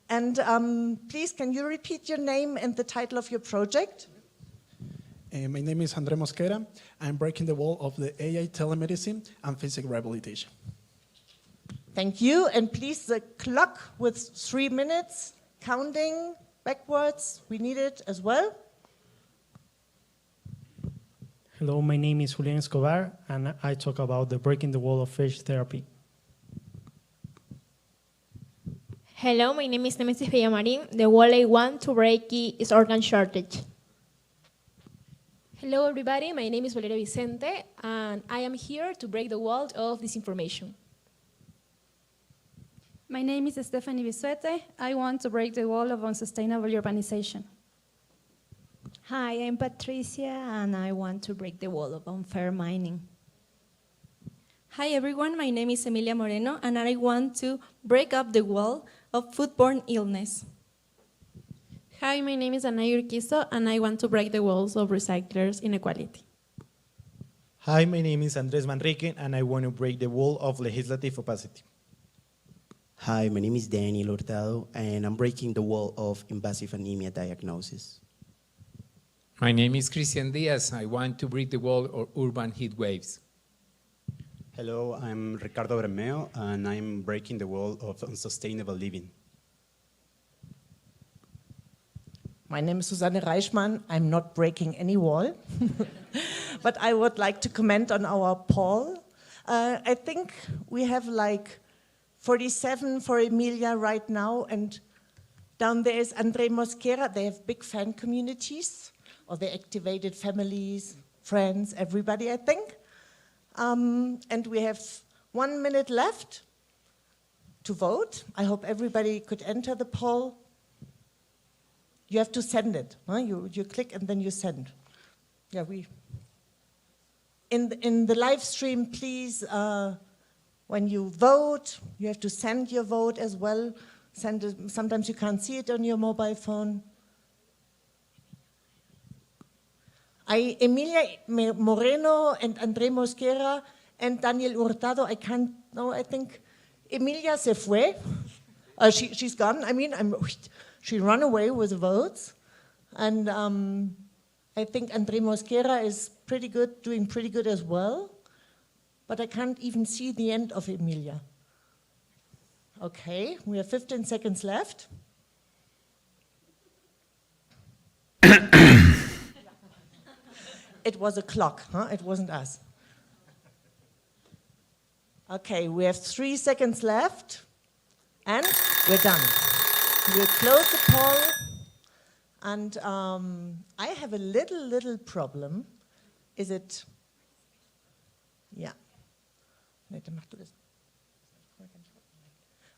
And please, can you repeat your name and the title of your project? My name is Andre Mosquera. I'm breaking the wall of the AI telemedicine and physical rehabilitation. Thank you, and please the clock with 3 minutes, counting backwards, we need it as well. Hello, my name is Julian Escobar, and I talk about the breaking the wall of fish therapy. Hello, my name is Nemesis Villamarin. The wall I want to break is organ shortage. Hello, everybody. My name is Valeria Vicente, and I am here to break the wall of disinformation. My name is Stephanie Bisuete. I want to break the wall of unsustainable urbanization. Hi, I'm Patricia, and I want to break the wall of unfair mining. Hi, everyone. My name is Emilia Moreno, and I want to break up the wall of foodborne illness. Hi, my name is Ana Urquizo, and I want to break the walls of recyclers' inequality. Hi, my name is Andres Manrique, and I want to break the wall of legislative opacity. Hi, my name is Daniel Hurtado, and I'm breaking the wall of invasive anemia diagnosis. My name is Christian Diaz. I want to break the wall of urban heat waves. Hello, I'm Ricardo Bermeo, and I'm breaking the wall of unsustainable living. My name is Susanne Reichmann. I'm not breaking any wall, but I would like to comment on our poll. I think we have like 47 for Emilia right now, and down there is Andre Mosquera. They have big fan communities, or they activated families, friends, everybody, I think. And we have 1 minute left to vote. I hope everybody could enter the poll. You have to send it. Huh? You click and then you send. Yeah, in the live stream, please, when you vote, you have to send your vote as well. Send it, sometimes you can't see it on your mobile phone. Emilia Moreno and Andre Mosquera and Daniel Hurtado, I can't know, I think Emilia se fue. She's gone. I mean, she ran away with the votes. And I think Andre Mosquera is pretty good, doing pretty good as well. But I can't even see the end of Emilia. Okay, we have 15 seconds left. It was a clock, huh? It wasn't us. Okay, we have 3 seconds left, and we're done. We'll close the poll, and I have a little problem. Is it? Yeah.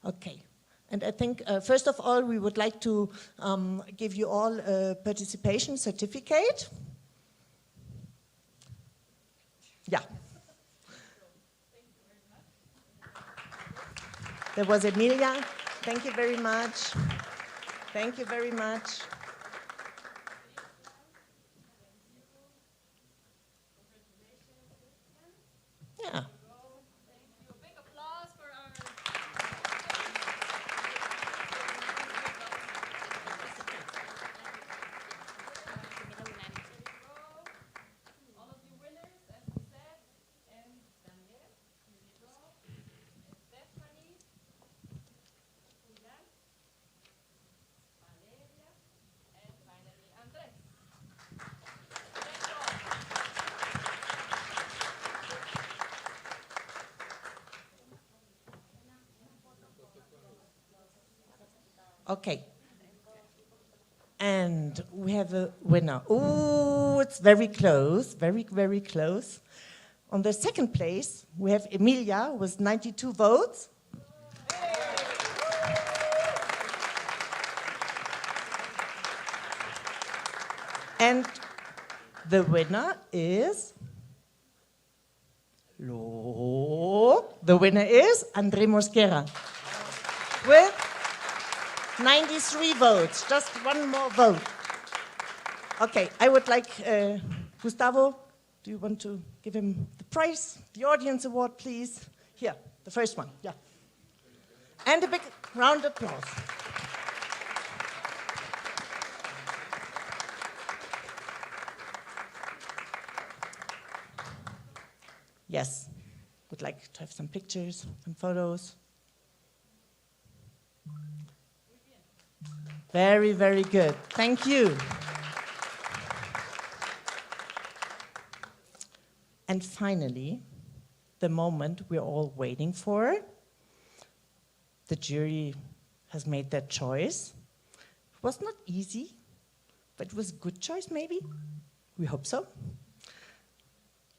Okay. And I think, first of all, we would like to give you all a participation certificate. Yeah. There was Emilia. Thank you very much. Thank you very much. Yeah. Okay. And we have a winner. Oh, it's very close, very, very close. On the second place, we have Emilia with 92 votes. And the winner is... The winner is Andre Mosquera with 93 votes, just one more vote. Okay, I would like, Gustavo, do you want to give him the prize, the audience award, please? Here, the first one, yeah. And a big round of applause. Yes, would like to have some pictures, some photos. Very, very good. Thank you. And finally, the moment we're all waiting for. The jury has made their choice. It was not easy, but it was a good choice, maybe. We hope so.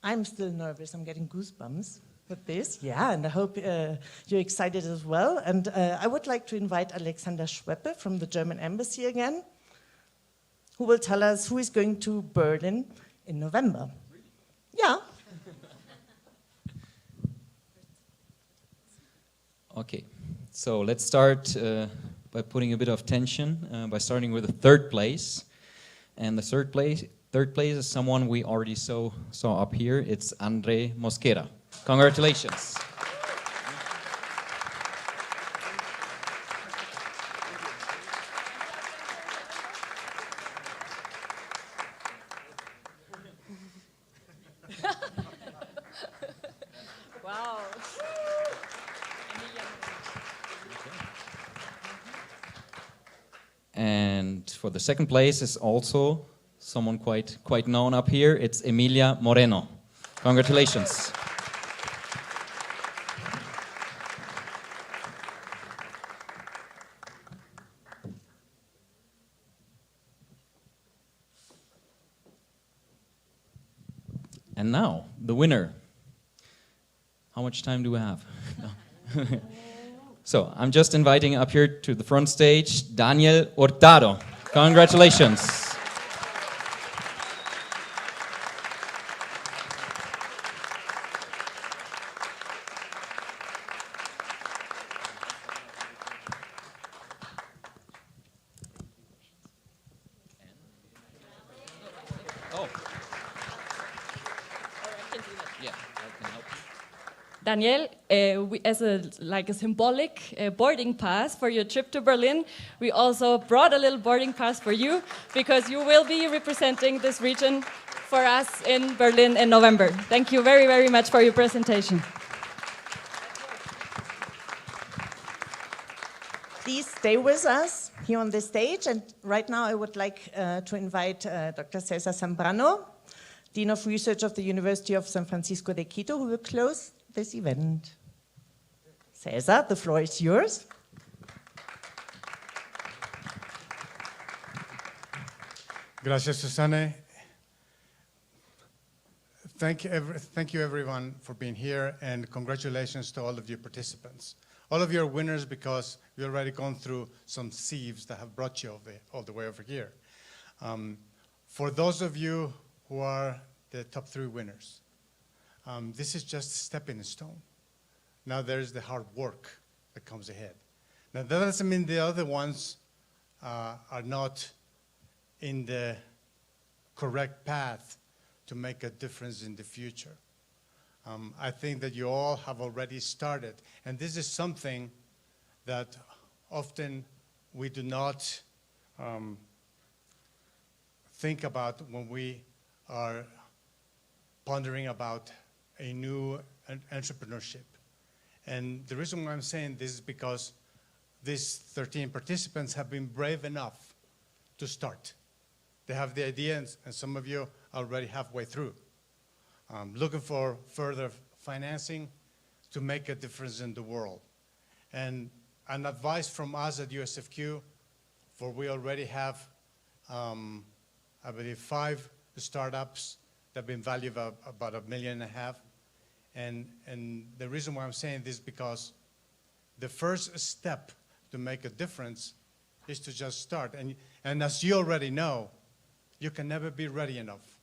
I'm still nervous. I'm getting goosebumps with this. Yeah, and I hope you're excited as well. And I would like to invite Alexander Schweppe from the German Embassy again, who will tell us who is going to Berlin in November. Yeah. Okay, so let's start by putting a bit of tension by starting with the third place. And the third place is someone we already saw up here. It's Andre Mosquera. Congratulations. Wow. And for the second place is also someone quite known up here. It's Emilia Moreno. Congratulations. And now, the winner. How much time do we have? So, I'm just inviting up here to the front stage, Daniel Hurtado. Congratulations. Daniel, as a symbolic boarding pass for your trip to Berlin, we also brought a little boarding pass for you because you will be representing this region for us in Berlin in November. Thank you very, very much for your presentation. Please stay with us here on the stage. And right now I would like to invite Dr. Cesar Zambrano, Dean of Research of the University of San Francisco de Quito, who will close this event. Cesar, the floor is yours. Gracias, Susanne. Thank you everyone for being here, and congratulations to all of you participants. All of you are winners because we've already gone through some sieves that have brought you all the way over here. For those of you who are the top 3 winners, this is just a stepping stone. Now there's the hard work that comes ahead. Now that doesn't mean the other ones are not in the correct path to make a difference in the future. I think that you all have already started, and this is something that often we do not think about when we are pondering about a new entrepreneurship. And the reason why I'm saying this is because these 13 participants have been brave enough to start. They have the idea, and some of you are already halfway through. Looking for further financing to make a difference in the world. And an advice from us at USFQ, for we already have, I believe, 5 startups that have been valued about $1.5 million. And the reason why I'm saying this is because the first step to make a difference is to just start. And as you already know, you can never be ready enough.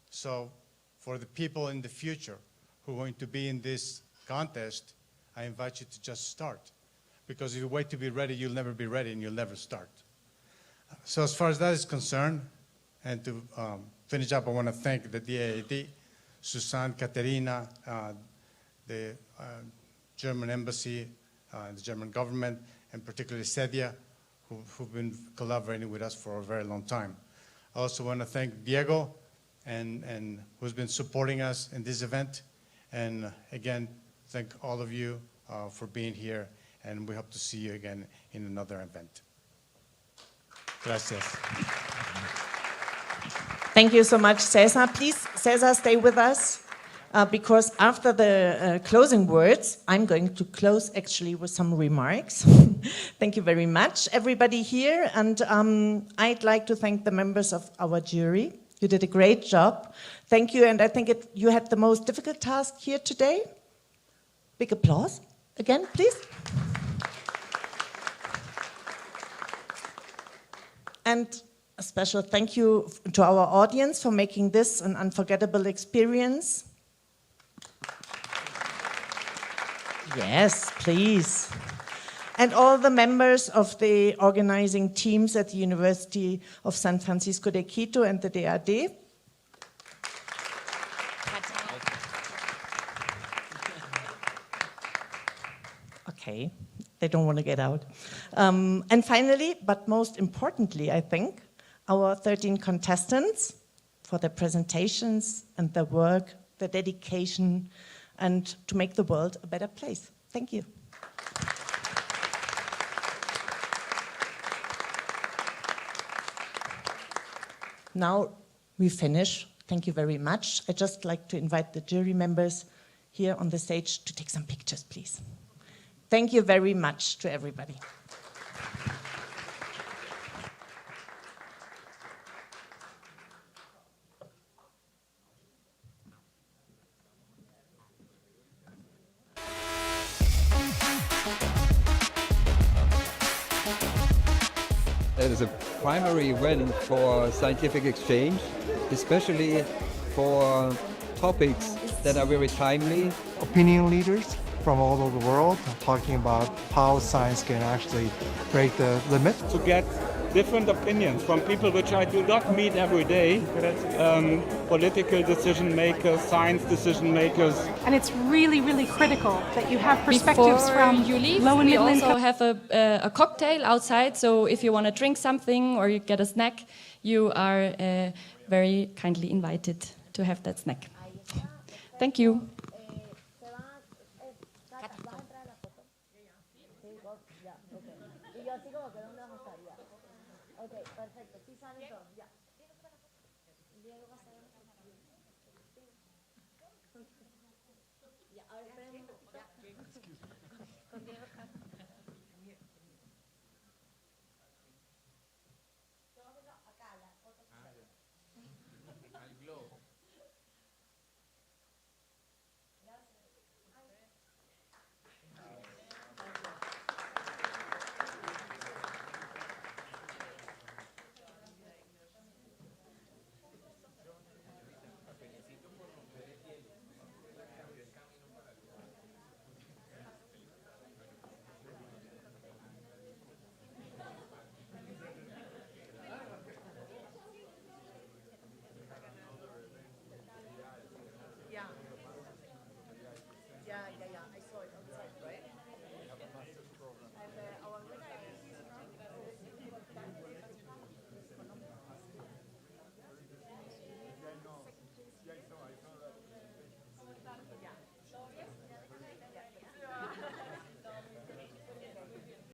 So for the people in the future who are going to be in this contest, I invite you to just start. Because if you wait to be ready, you'll never be ready and you'll never start. So as far as that is concerned, and to finish up, I want to thank the DAAD, Susanne, Katerina, the German Embassy, the German government, and particularly CEDIA, who've been collaborating with us for a very long time. I also want to thank Diego, and who's been supporting us in this event. And again, thank all of you for being here, and we hope to see you again in another event. Gracias. Thank you so much, Cesar. Please, Cesar, stay with us because after the closing words, I'm going to close actually with some remarks. Thank you very much, everybody here. And I'd like to thank the members of our jury. You did a great job. Thank you. And I think you had the most difficult task here today. Big applause again, please. And a special thank you to our audience for making this an unforgettable experience. Yes, please. And all the members of the organizing teams at the University of San Francisco de Quito and the DAAD. Okay, they don't want to get out. And finally, but most importantly, I think, our 13 contestants for their presentations and their work, their dedication, and to make the world a better place. Thank you. Now we finish. Thank you very much. I'd just like to invite the jury members here on the stage to take some pictures, please. Thank you very much to everybody. It is a primary event for scientific exchange, especially for topics that are very timely. Opinion leaders from all over the world talking about how science can actually break the limit. To get different opinions from people which I do not meet every day, political decision makers, science decision makers. And it's really, really critical that you have perspectives from you leave, low and we middle also income. have a cocktail outside, so if you want to drink something or you get a snack, you are very kindly invited to have that snack. Thank you. Ya, ahora esperemos. Ya.